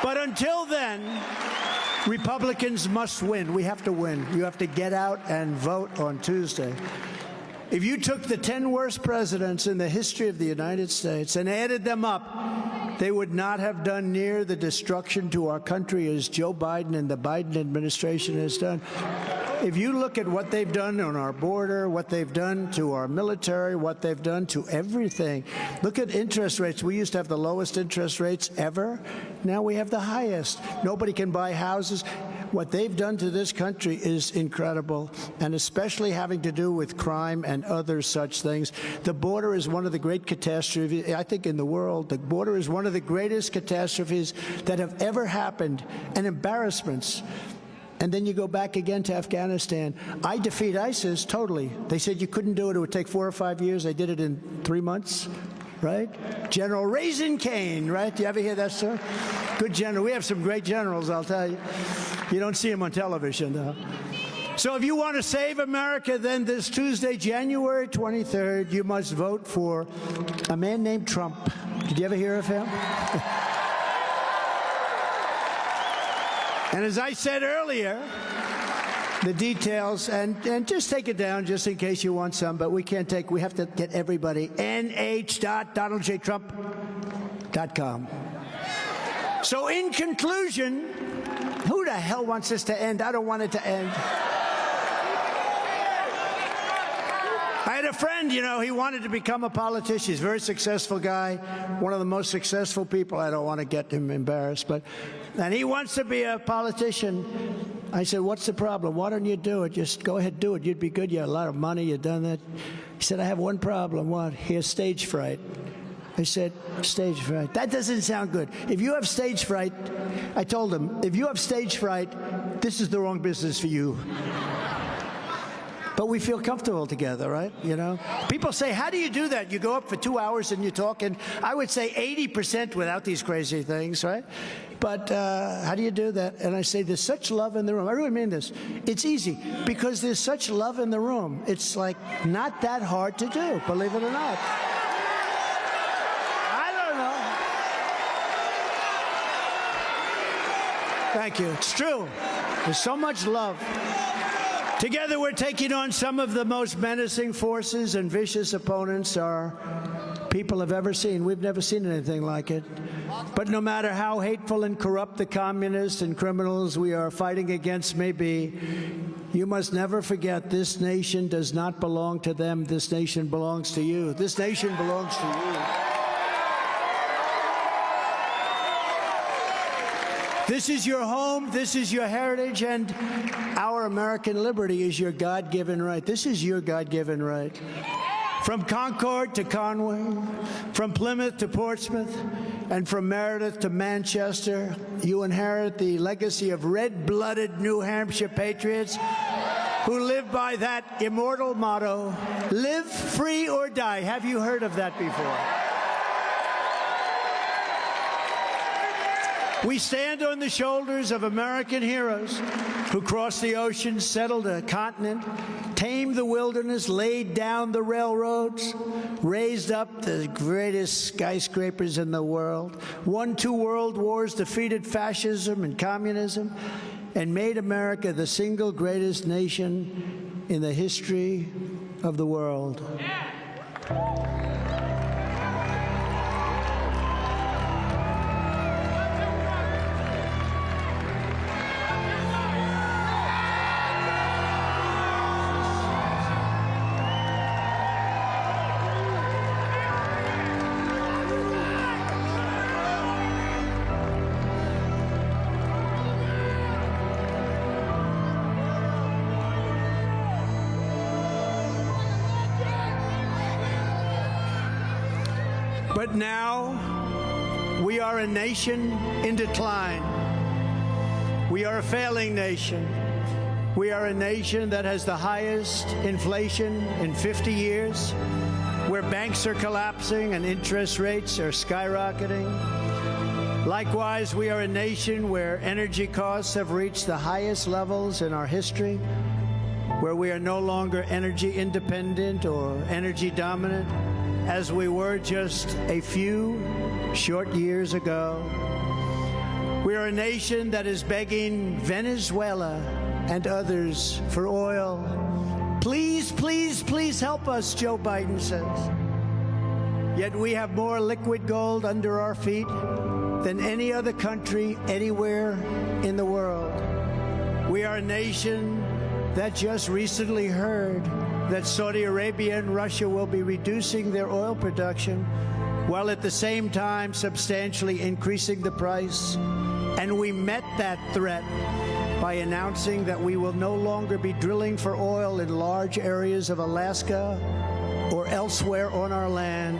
But until then, Republicans must win. We have to win. You have to get out and vote on Tuesday. If you took the 10 worst presidents in the history of the United States and added them up, they would not have done near the destruction to our country as Joe Biden and the Biden administration has done. If you look at what they've done on our border, what they've done to our military, what they've done to everything. Look at interest rates. We used to have the lowest interest rates ever. Now we have the highest. Nobody can buy houses. What they've done to this country is incredible, and especially having to do with crime and other such things. The border is one of the great catastrophes, I think, in the world. The border is one of the greatest catastrophes that have ever happened, and embarrassments. And then you go back again to Afghanistan. I defeat ISIS totally. They said you couldn't do it. It would take 4 or 5 years. They did it in 3 months, right? General Raisin Cain, right? Do you ever hear that, sir? Good general. We have some great generals, I'll tell you. You don't see them on television, though. So if you want to save America, then this Tuesday, January 23rd, you must vote for a man named Trump. Did you ever hear of him? And as I said earlier, the details, and just take it down just in case you want some, but we have to get everybody, nh.donaldjtrump.com. So in conclusion, who the hell wants this to end? I don't want it to end. I had a friend, you know, he wanted to become a politician. He's a very successful guy, one of the most successful people. I don't want to get him embarrassed, and he wants to be a politician. I said, what's the problem? Why don't you do it? Just go ahead, do it. You'd be good. You have a lot of money. You've done that. He said, I have one problem. What? He has stage fright. I said, stage fright. That doesn't sound good. If you have stage fright, I told him, if you have stage fright, this is the wrong business for you. But we feel comfortable together, right? You know? People say, how do you do that? You go up for 2 hours and you talk, and I would say 80% without these crazy things, right? But how do you do that? And I say, there's such love in the room. I really mean this. It's easy, because there's such love in the room. It's like not that hard to do, believe it or not. I don't know. Thank you. It's true. There's so much love. Together we're taking on some of the most menacing forces and vicious opponents our people have ever seen. We've never seen anything like it. But no matter how hateful and corrupt the communists and criminals we are fighting against may be, you must never forget this nation does not belong to them. This nation belongs to you. This nation belongs to you. This is your home, this is your heritage, and our American liberty is your God-given right. This is your God-given right. From Concord to Conway, from Plymouth to Portsmouth, and from Meredith to Manchester, you inherit the legacy of red-blooded New Hampshire patriots who live by that immortal motto, live free or die. Have you heard of that before? We stand on the shoulders of American heroes who crossed the ocean, settled a continent, tamed the wilderness, laid down the railroads, raised up the greatest skyscrapers in the world, won 2 world wars, defeated fascism and communism, and made America the single greatest nation in the history of the world. But now, we are a nation in decline. We are a failing nation. We are a nation that has the highest inflation in 50 years, where banks are collapsing and interest rates are skyrocketing. Likewise, we are a nation where energy costs have reached the highest levels in our history, where we are no longer energy independent or energy dominant, as we were just a few short years ago. We are a nation that is begging Venezuela and others for oil. Please, please, please help us, Joe Biden says. Yet we have more liquid gold under our feet than any other country anywhere in the world. We are a nation that just recently heard that Saudi Arabia and Russia will be reducing their oil production, while at the same time substantially increasing the price. And we met that threat by announcing that we will no longer be drilling for oil in large areas of Alaska or elsewhere on our land.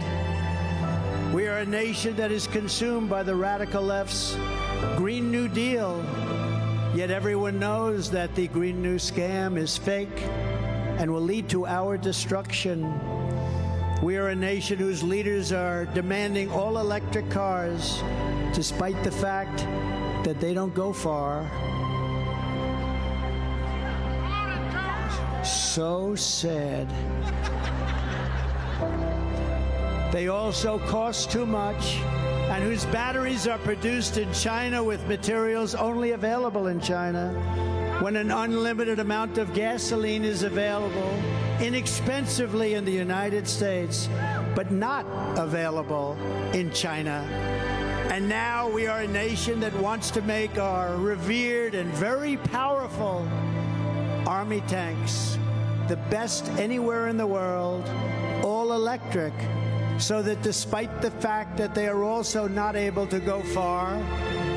We are a nation that is consumed by the radical left's Green New Deal, yet everyone knows that the Green New scam is fake and will lead to our destruction. We are a nation whose leaders are demanding all-electric cars, despite the fact that they don't go far. So sad. They also cost too much, and whose batteries are produced in China with materials only available in China, when an unlimited amount of gasoline is available inexpensively in the United States, but not available in China. And now we are a nation that wants to make our revered and very powerful Army tanks the best anywhere in the world, all electric, so that despite the fact that they are also not able to go far,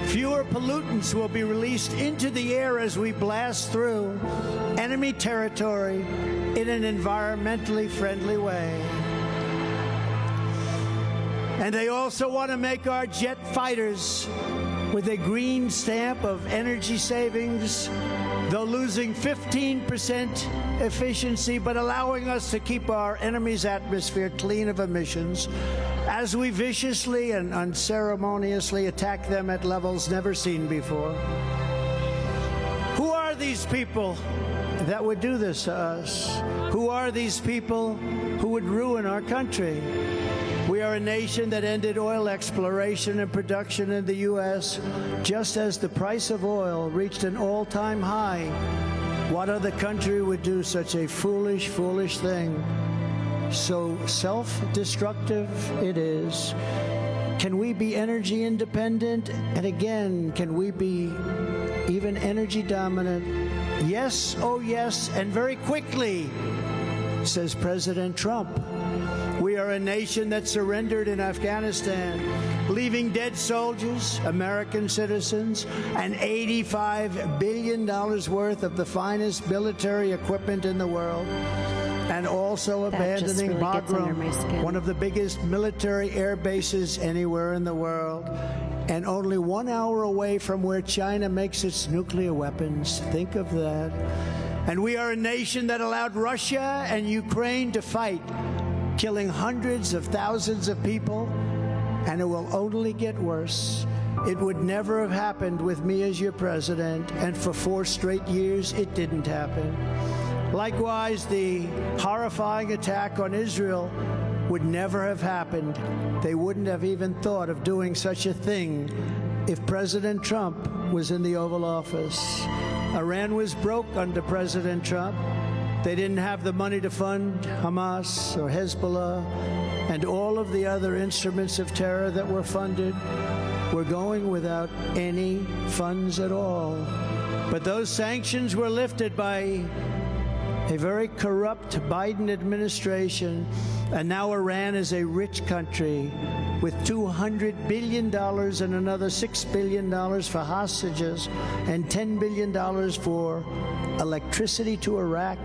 fewer pollutants will be released into the air as we blast through enemy territory in an environmentally friendly way. And they also want to make our jet fighters with a green stamp of energy savings, though losing 15% efficiency, but allowing us to keep our enemy's atmosphere clean of emissions as we viciously and unceremoniously attack them at levels never seen before. Who are these people that would do this to us? Who are these people who would ruin our country? We are a nation that ended oil exploration and production in the U.S. just as the price of oil reached an all-time high. What other country would do such a foolish, foolish thing? So self-destructive it is. Can we be energy independent? And again, can we be even energy dominant? Yes, oh yes, and very quickly, says President Trump. We are a nation that surrendered in Afghanistan, leaving dead soldiers, American citizens, and $85 billion worth of the finest military equipment in the world, and also abandoning really Bagram, one of the biggest military air bases anywhere in the world, and only 1 hour away from where China makes its nuclear weapons. Think of that. And we are a nation that allowed Russia and Ukraine to fight, killing hundreds of thousands of people, and it will only get worse. It would never have happened with me as your president, and for 4 straight years, it didn't happen. Likewise, the horrifying attack on Israel would never have happened. They wouldn't have even thought of doing such a thing if President Trump was in the Oval Office. Iran was broke under President Trump. They didn't have the money to fund Hamas or Hezbollah and all of the other instruments of terror that were funded. We're going without any funds at all. But those sanctions were lifted by a very corrupt Biden administration, and now Iran is a rich country with $200 billion and another $6 billion for hostages and $10 billion for electricity to Iraq,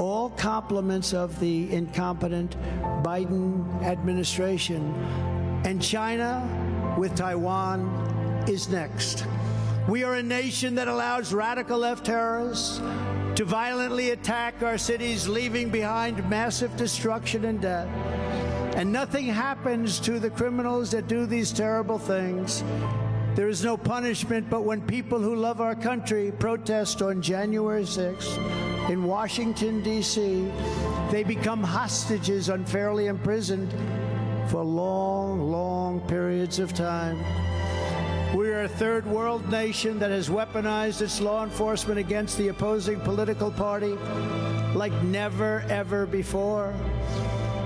all compliments of the incompetent Biden administration. And China, with Taiwan, is next. We are a nation that allows radical left terrorists to violently attack our cities, leaving behind massive destruction and death. And nothing happens to the criminals that do these terrible things. There is no punishment, but when people who love our country protest on January 6th in Washington, D.C., they become hostages unfairly imprisoned for long, long periods of time. We are a third world nation that has weaponized its law enforcement against the opposing political party like never, ever before.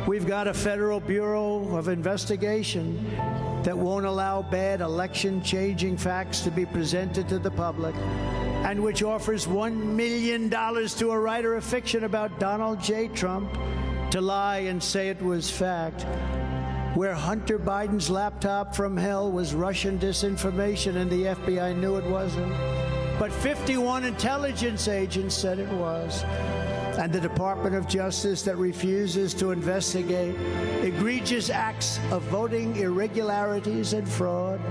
We've got a Federal Bureau of Investigation that won't allow bad election-changing facts to be presented to the public, and which offers $1 million to a writer of fiction about Donald J. Trump to lie and say it was fact. Where Hunter Biden's laptop from hell was Russian disinformation and the FBI knew it wasn't. but 51 intelligence agents said it was. And the Department of Justice that refuses to investigate egregious acts of voting irregularities and fraud.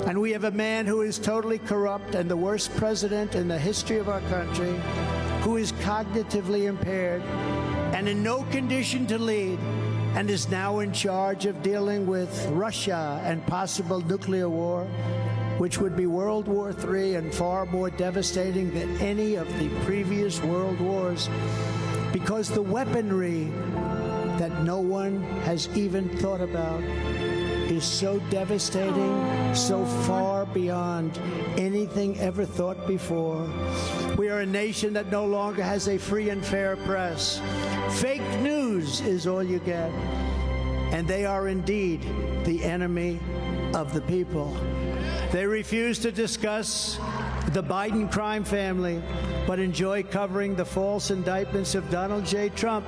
And we have a man who is totally corrupt and the worst president in the history of our country, who is cognitively impaired and in no condition to lead, and is now in charge of dealing with Russia and possible nuclear war, which would be World War III and far more devastating than any of the previous world wars, because the weaponry that no one has even thought about is so devastating, so far beyond anything ever thought before. We are a nation that no longer has a free and fair press. Fake news is all you get, and they are indeed the enemy of the people. They refuse to discuss the Biden crime family, but enjoy covering the false indictments of Donald J. Trump,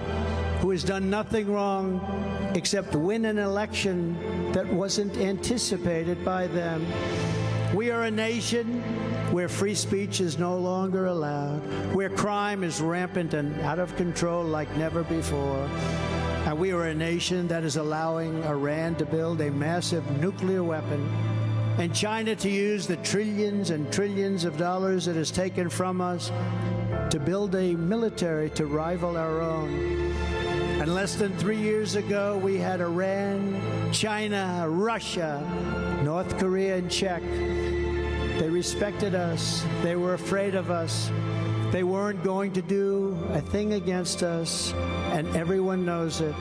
who has done nothing wrong except win an election that wasn't anticipated by them. We are a nation where free speech is no longer allowed, where crime is rampant and out of control like never before. And we are a nation that is allowing Iran to build a massive nuclear weapon, and China to use the trillions and trillions of dollars it has taken from us to build a military to rival our own. And less than 3 years ago, we had Iran, China, Russia, North Korea, and Czech. They respected us. They were afraid of us. They weren't going to do a thing against us, and everyone knows it.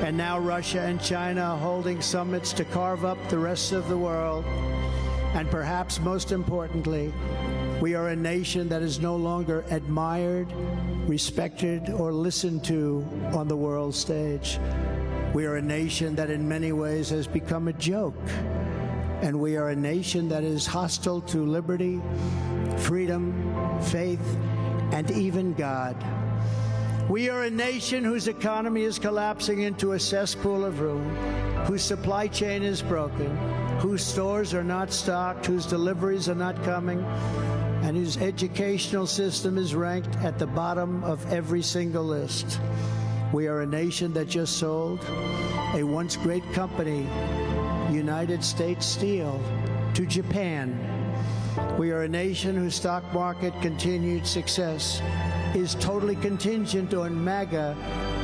And now Russia and China are holding summits to carve up the rest of the world. And perhaps most importantly, we are a nation that is no longer admired, respected, or listened to on the world stage. We are a nation that in many ways has become a joke. And we are a nation that is hostile to liberty, freedom, faith, and even God. We are a nation whose economy is collapsing into a cesspool of ruin, whose supply chain is broken, whose stores are not stocked, whose deliveries are not coming, and whose educational system is ranked at the bottom of every single list. We are a nation that just sold a once great company, United States Steel, to Japan. We are a nation whose stock market continued success is totally contingent on MAGA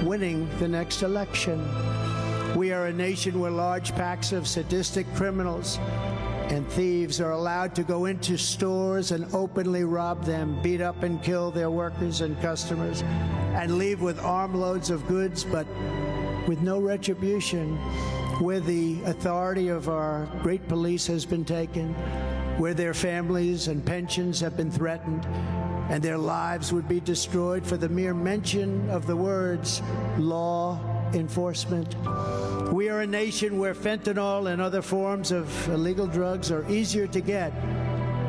winning the next election. We are a nation where large packs of sadistic criminals and thieves are allowed to go into stores and openly rob them, beat up and kill their workers and customers, and leave with armloads of goods, but with no retribution, where the authority of our great police has been taken, where their families and pensions have been threatened, and their lives would be destroyed for the mere mention of the words law enforcement. We are a nation where fentanyl and other forms of illegal drugs are easier to get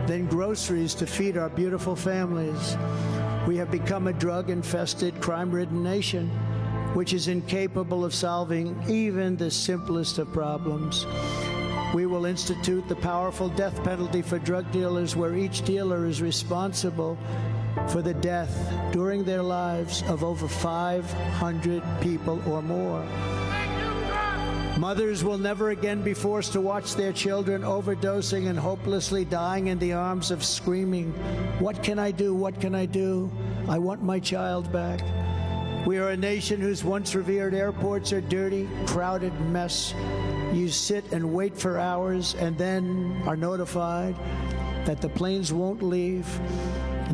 than groceries to feed our beautiful families. We have become a drug-infested, crime-ridden nation, which is incapable of solving even the simplest of problems. We will institute the powerful death penalty for drug dealers, where each dealer is responsible for the death during their lives of over 500 people or more. Mothers will never again be forced to watch their children overdosing and hopelessly dying in the arms of screaming, "What can I do? What can I do? I want my child back." We are a nation whose once revered airports are dirty, crowded mess. You sit and wait for hours and then are notified that the planes won't leave.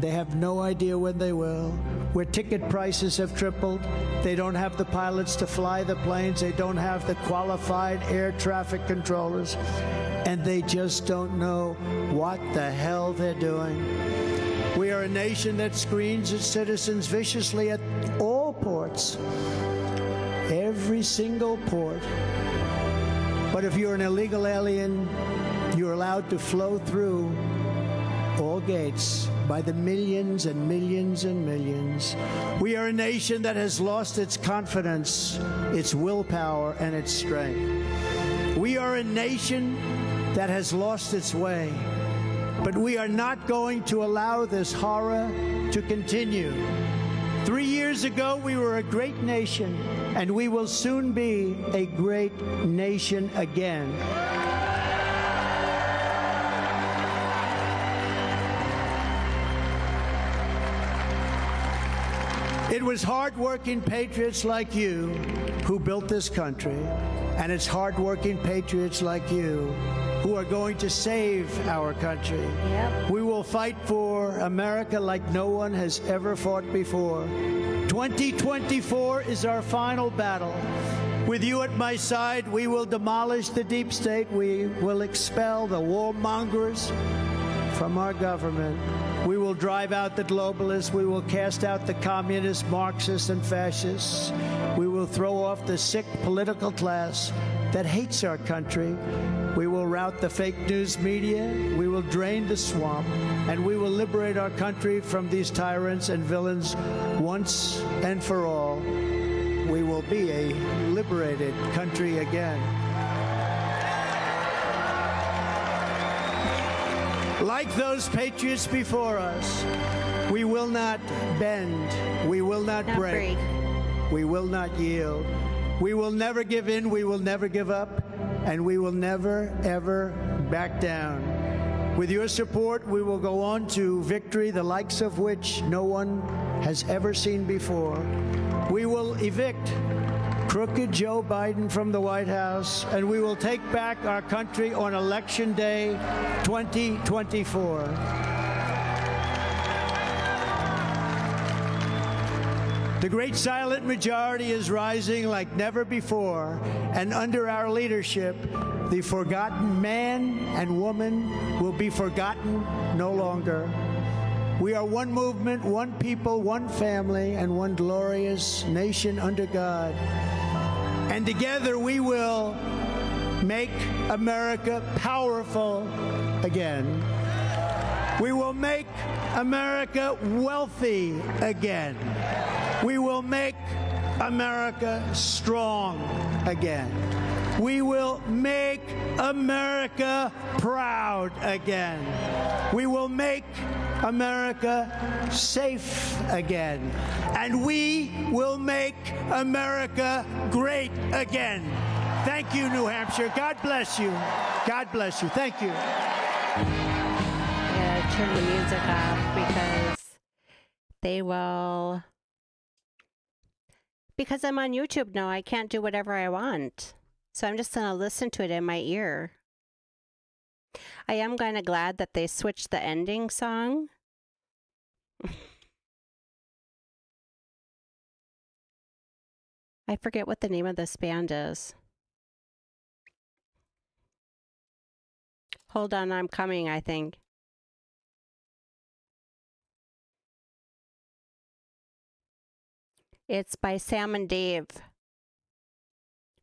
They have no idea when they will. Where ticket prices have tripled, they don't have the pilots to fly the planes, they don't have the qualified air traffic controllers, and they just don't know what the hell they're doing. We are a nation that screens its citizens viciously at all ports, every single port. But if you're an illegal alien, you're allowed to flow through all gates by the millions and millions and millions. We are a nation that has lost its confidence, its willpower, and its strength. We are a nation that has lost its way. But we are not going to allow this horror to continue. 3 years ago, we were a great nation, and we will soon be a great nation again. It was hard-working patriots like you who built this country, and it's hard-working patriots like you who are going to save our country. Yep. We will fight for America like no one has ever fought before. 2024 is our final battle. With you at my side, we will demolish the deep state. We will expel the warmongers from our government. We will drive out the globalists. We will cast out the communists, Marxists, and fascists. We will throw off the sick political class that hates our country. We will rout the fake news media. We will drain the swamp. And we will liberate our country from these tyrants and villains once and for all. We will be a liberated country again. Like those patriots before us, we will not bend, we will not break, we will not yield. We will never give in, we will never give up, and we will never, ever back down. With your support, we will go on to victory, the likes of which no one has ever seen before. We will evict crooked Joe Biden from the White House, and we will take back our country on Election Day 2024. The great silent majority is rising like never before, and under our leadership, the forgotten man and woman will be forgotten no longer. We are one movement, one people, one family, and one glorious nation under God. And together we will make America powerful again. We will make America wealthy again. We will make America strong again. We will make America proud again. We will make America safe again. And we will make America great again. Thank you, New Hampshire. God bless you. God bless you. Thank you. Yeah, turn the music off because they will... Because I'm on YouTube now, I can't do whatever I want. So I'm just going to listen to it in my ear. I am kind of glad that they switched the ending song. I forget what the name of this band is. Hold on, I'm coming, I think. It's by Sam and Dave.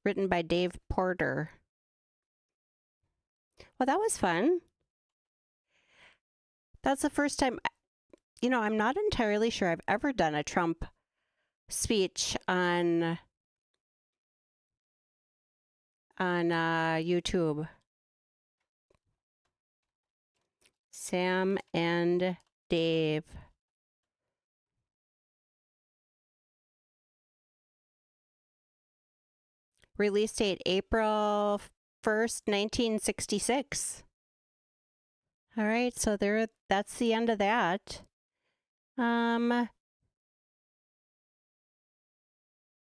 Written by Dave Porter. Well, that was fun. That's the first time, you know, I'm not entirely sure I've ever done a Trump speech on YouTube. Sam and Dave. Release date April 1st, 1966. All right, so that's the end of that.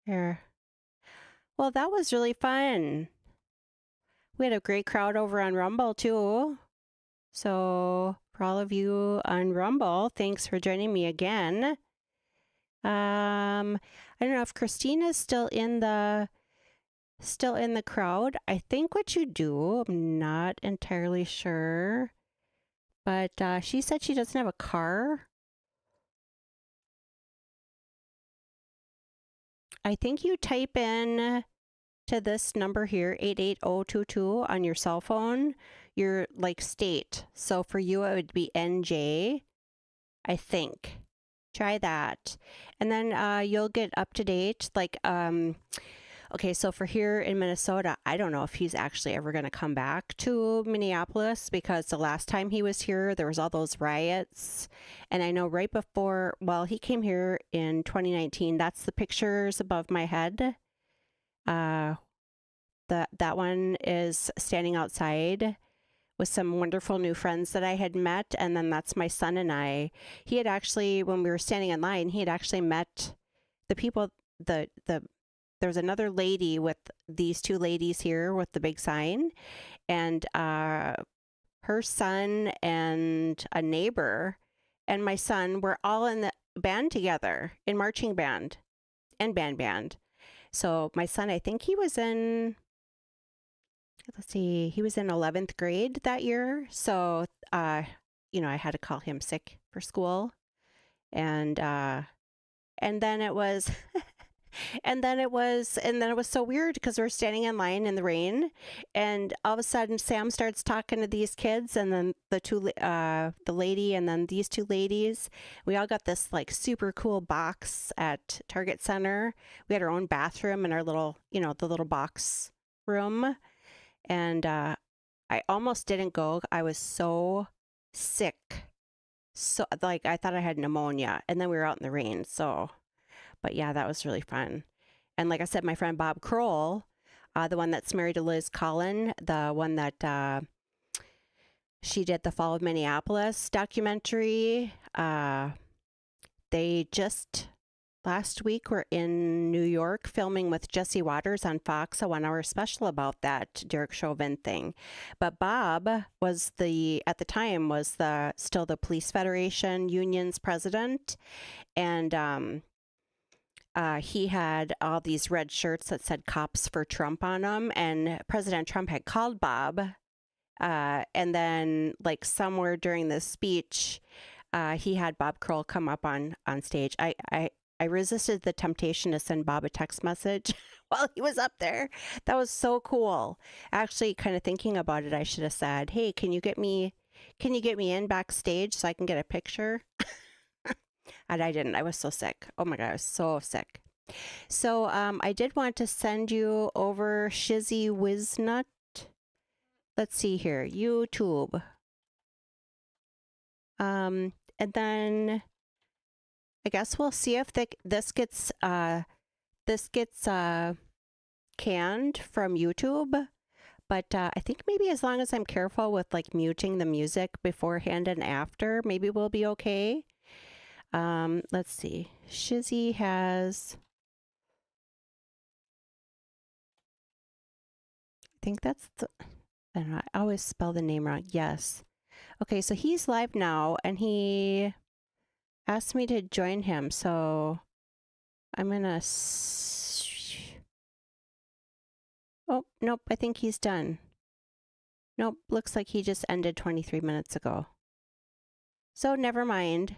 Here. Well, that was really fun. We had a great crowd over on Rumble too. So for all of you on Rumble, thanks for joining me again. I don't know if Christina's still in the crowd. I think what you do, I'm not entirely sure, but she said she doesn't have a car. I think you type in to this number here, 88022 on your cell phone, your like state. So for you, it would be NJ, I think. Try that. And then you'll get up to date. Like, Okay, so for here in Minnesota, I don't know if he's actually ever going to come back to Minneapolis, because the last time he was here, there was all those riots. And I know right before, well, he came here in 2019. That's the pictures above my head. That one is standing outside with some wonderful new friends that I had met. And then that's my son and I. He had actually, when we were standing in line, he had actually met the people, there's another lady with these two ladies here with the big sign, and her son and a neighbor and my son were all in the band together, in marching band and band. So my son, I think he was in, let's see, he was in 11th grade that year. So, you know, I had to call him sick for school. And then it was, and then it was so weird because we're standing in line in the rain, and all of a sudden Sam starts talking to these kids, and then the lady, and then these two ladies. We all got this like super cool box at Target Center. We had our own bathroom in our little, you know, the little box room, and I almost didn't go. I was so sick, so like I thought I had pneumonia, and then we were out in the rain, so. But yeah, that was really fun. And like I said, my friend Bob Kroll, the one that's married to Liz Collin, the one that she did the Fall of Minneapolis documentary. They just last week were in New York filming with Jesse Waters on Fox, a 1-hour special about that Derek Chauvin thing. But Bob was at the time was still the Police Federation Union's president, and he had all these red shirts that said "Cops for Trump" on them, and President Trump had called Bob, and then like somewhere during the speech, he had Bob Kroll come up on stage. I resisted the temptation to send Bob a text message while he was up there. That was so cool. Actually, kind of thinking about it, I should have said, "Hey, can you get me in backstage so I can get a picture?" And I didn't. I was so sick. Oh my God, I was so sick. So I did want to send you over Shizzy Wiznut. Let's see here, YouTube. And then I guess we'll see if this gets canned from YouTube. But I think maybe as long as I'm careful with like muting the music beforehand and after, maybe we'll be okay. Let's see. Shizzy has, I think that's I don't know, I always spell the name wrong. Yes. Okay, so he's live now, and he asked me to join him, so I'm gonna, oh, nope, I think he's done. Nope, looks like he just ended 23 minutes ago. So never mind.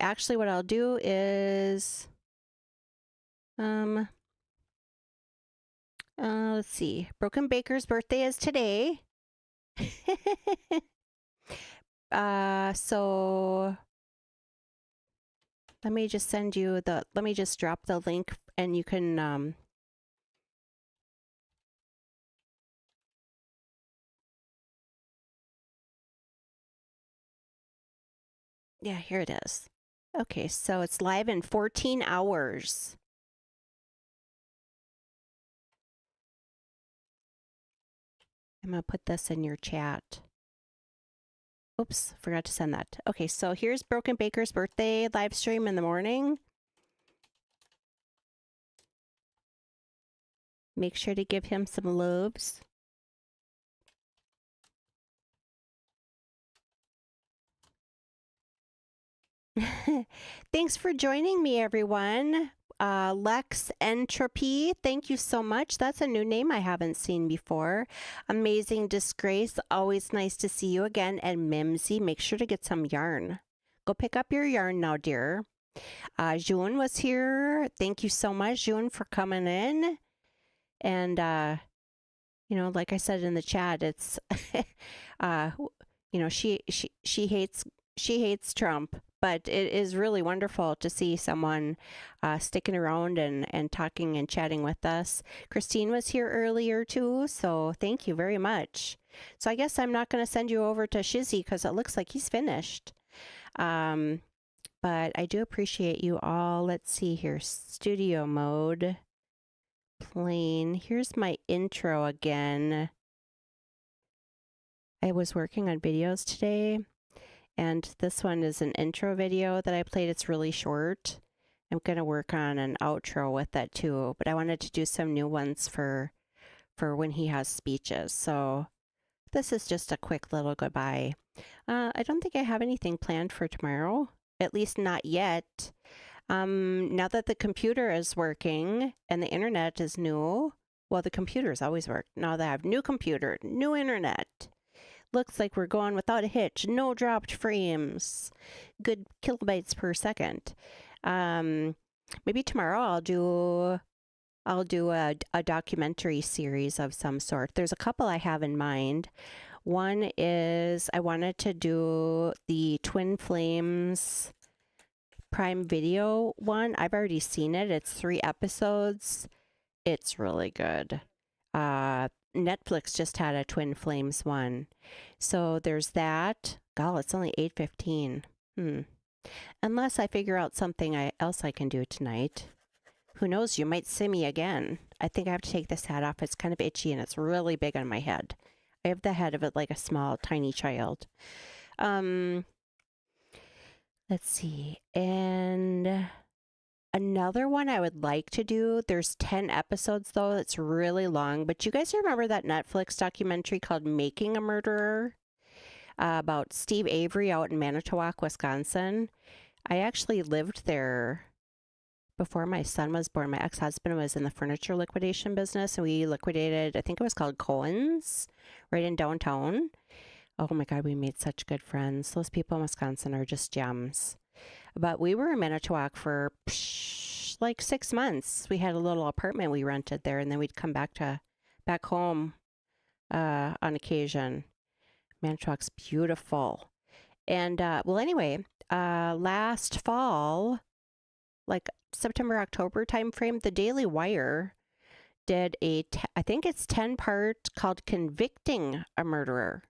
Actually, what I'll do is, let's see. Broken Baker's birthday is today. So let me just send you let me just drop the link, and you can, yeah, here it is. Okay, so it's live in 14 hours. I'm going to put this in your chat. Oops, forgot to send that. Okay, so here's Broken Baker's birthday live stream in the morning. Make sure to give him some loves. Thanks for joining me, everyone. Lex Entropy, thank you so much. That's a new name I haven't seen before. Amazing Disgrace, always nice to see you again. And Mimsy, make sure to get some yarn. Go pick up your yarn now, dear. June was here. Thank you so much, June, for coming in. And, you know, like I said in the chat, it's, you know, she hates Trump, But it is really wonderful to see someone sticking around and talking and chatting with us. Christine was here earlier too, so thank you very much. So I guess I'm not going to send you over to Shizzy because it looks like he's finished. But I do appreciate you all. Let's see here. Studio mode. Plain. Here's my intro again. I was working on videos today. And this one is an intro video that I played. It's really short. I'm going to work on an outro with that too. But I wanted to do some new ones for when he has speeches. So this is just a quick little goodbye. I don't think I have anything planned for tomorrow. At least not yet. Now that the computer is working and the internet is new. Well, the computer's always worked. Now that I have new computer, new internet. Looks like we're going without a hitch. No dropped frames. Good kilobytes per second. Maybe tomorrow I'll do a documentary series of some sort. There's a couple I have in mind. One is I wanted to do the Twin Flames Prime Video one. I've already seen it. It's 3 episodes. It's really good. Netflix just had a Twin Flames one. So there's that. God, it's only 8:15. Unless I figure out something else I can do tonight. Who knows? You might see me again. I think I have to take this hat off. It's kind of itchy and it's really big on my head. I have the head of it like a small, tiny child. Let's see. And another one I would like to do, there's 10 episodes though, it's really long, but you guys remember that Netflix documentary called Making a Murderer? About Steve Avery out in Manitowoc, Wisconsin. I actually lived there before my son was born. My ex-husband was in the furniture liquidation business and we liquidated, I think it was called Cohen's, right in downtown. Oh my God, we made such good friends. Those people in Wisconsin are just gems. But we were in Manitowoc for like 6 months. We had a little apartment we rented there, and then we'd come back home on occasion. Manitowoc's beautiful. And well, anyway, last fall, like September, October timeframe, the Daily Wire did I think it's 10-part called Convicting a Murderer.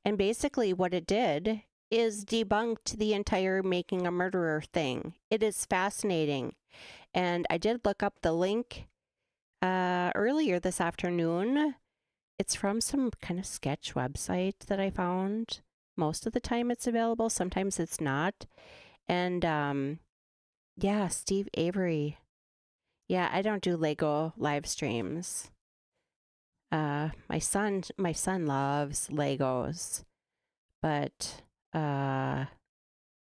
And basically what it did is debunked the entire Making a Murderer thing. It is fascinating. And I did look up the link earlier this afternoon. It's from some kind of sketch website that I found. Most of the time it's available. Sometimes it's not. And yeah, Steve Avery. Yeah, I don't do Lego live streams. My son loves Legos. But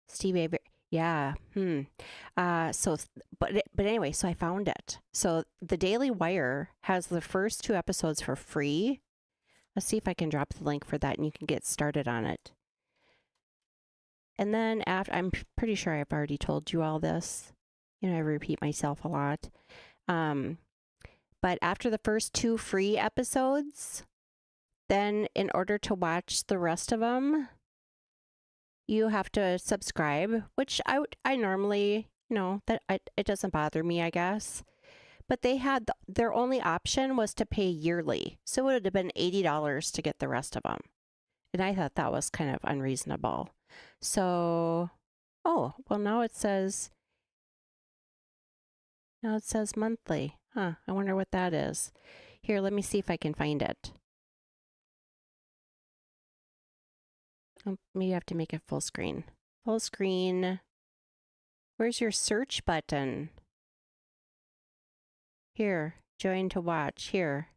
Steve Avery, yeah. But anyway, so I found it. So the Daily Wire has the first 2 episodes for free. Let's see if I can drop the link for that and you can get started on it. And then after, I'm pretty sure I've already told you all this. You know, I repeat myself a lot. But after the first 2 free episodes, then in order to watch the rest of them, you have to subscribe, which I normally, you know, it doesn't bother me, I guess. But they had, their only option was to pay yearly. So it would have been $80 to get the rest of them. And I thought that was kind of unreasonable. So, oh, well now it says monthly. Huh, I wonder what that is. Here, let me see if I can find it. Oh, maybe I have to make it full screen. Full screen. Where's your search button? Here, join to watch. Here.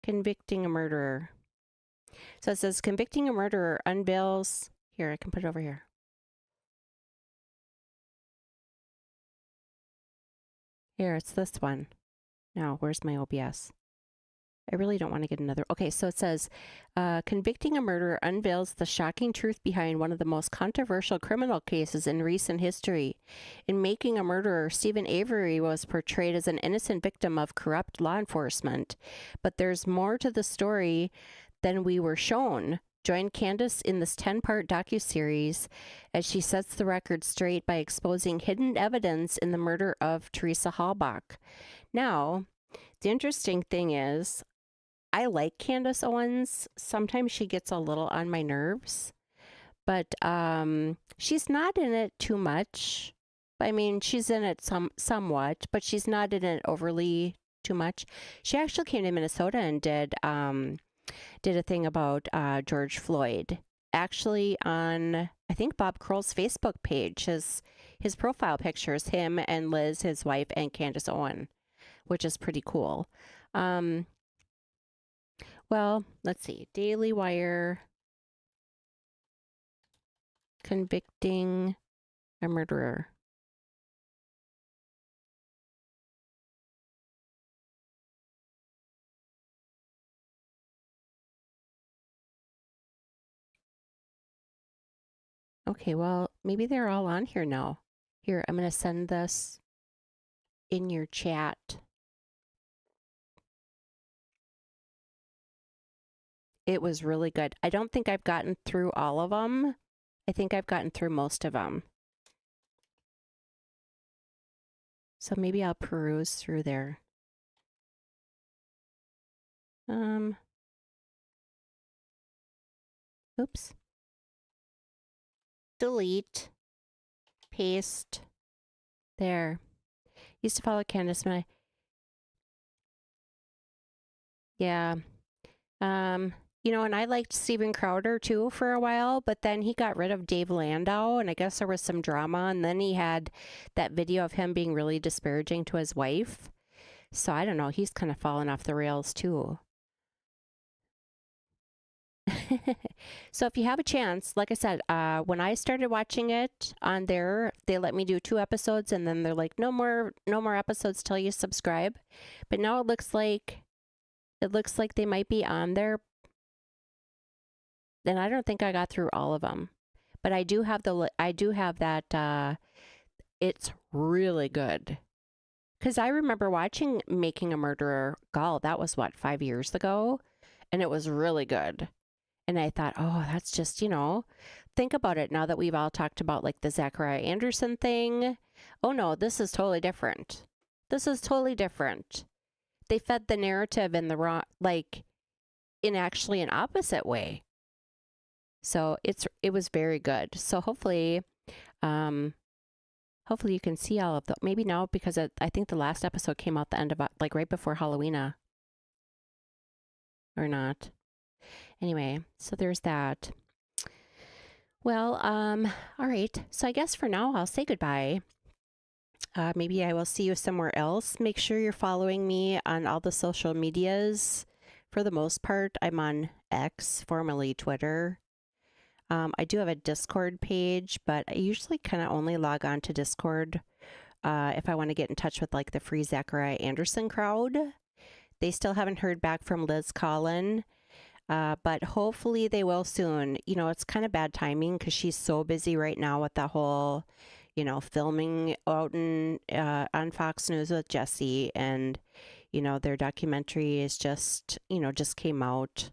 Convicting a Murderer. So it says Convicting a Murderer unveils. Here, I can put it over here. Here, it's this one. Now, where's my OBS? I really don't want to get another. Okay, so it says, Convicting a Murderer unveils the shocking truth behind one of the most controversial criminal cases in recent history. In Making a Murderer, Stephen Avery was portrayed as an innocent victim of corrupt law enforcement. But there's more to the story than we were shown. Join Candace in this 10-part docuseries as she sets the record straight by exposing hidden evidence in the murder of Teresa Halbach. Now, the interesting thing is, I like Candace Owens. Sometimes she gets a little on my nerves, but she's not in it too much. I mean, she's in it somewhat, but she's not in it overly too much. She actually came to Minnesota and did a thing about George Floyd. Actually, on I think Bob Kroll's Facebook page, his profile pictures him and Liz, his wife, and Candace Owen, which is pretty cool. Well, let's see. Daily Wire convicting a murderer. Okay, well, maybe they're all on here now. Here, I'm going to send this in your chat. It was really good. I don't think I've gotten through all of them. I think I've gotten through most of them. So maybe I'll peruse through there. Oops. Delete. Paste. There. Used to follow Candace when yeah. You know, and I liked Steven Crowder too for a while, but then he got rid of Dave Landau, and I guess there was some drama, and then he had that video of him being really disparaging to his wife. So I don't know, he's kind of fallen off the rails too. So if you have a chance, like I said, when I started watching it on there, they let me do 2 episodes, and then they're like, no more episodes till you subscribe. But now it looks like they might be on there. And I don't think I got through all of them, but I do have that. It's really good. Because I remember watching Making a Murderer. That was what, 5 years ago, and it was really good. And I thought, oh, that's just, you know, think about it now that we've all talked about like the Zachariah Anderson thing. Oh no, this is totally different. This is totally different. They fed the narrative in the wrong, like, in actually an opposite way. So it was very good. So hopefully you can see all of them. Maybe now, because I think the last episode came out the end of, like, right before Halloween, or not. Anyway, so there's that. Well, all right. So I guess for now I'll say goodbye. Maybe I will see you somewhere else. Make sure you're following me on all the social medias. For the most part, I'm on X, formerly Twitter. I do have a Discord page, but I usually kind of only log on to Discord if I want to get in touch with like the Free Zachariah Anderson crowd. They still haven't heard back from Liz Collin, but hopefully they will soon. You know, it's kind of bad timing because she's so busy right now with the whole, you know, filming out on Fox News with Jesse, and, you know, their documentary is just came out.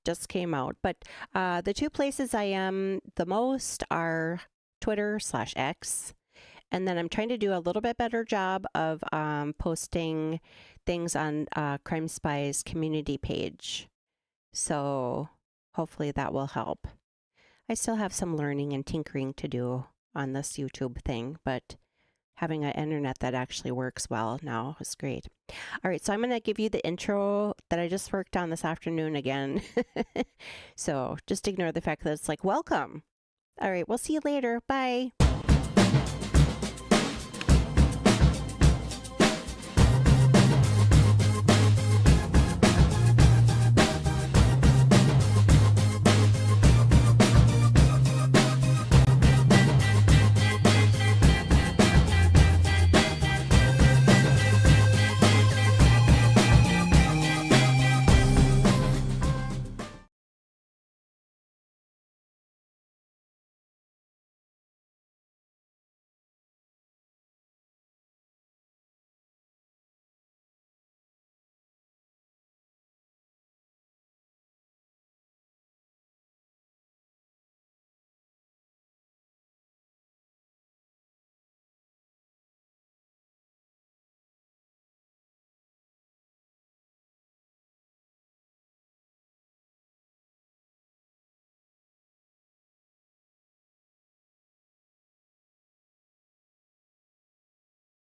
Just came out. But the 2 places I am the most are Twitter/X. And then I'm trying to do a little bit better job of posting things on Crime Spies community page. So hopefully that will help. I still have some learning and tinkering to do on this YouTube thing, but having an internet that actually works well now is great. All right, so I'm going to give you the intro that I just worked on this afternoon again. So just ignore the fact that it's like, welcome. All right, we'll see you later. Bye.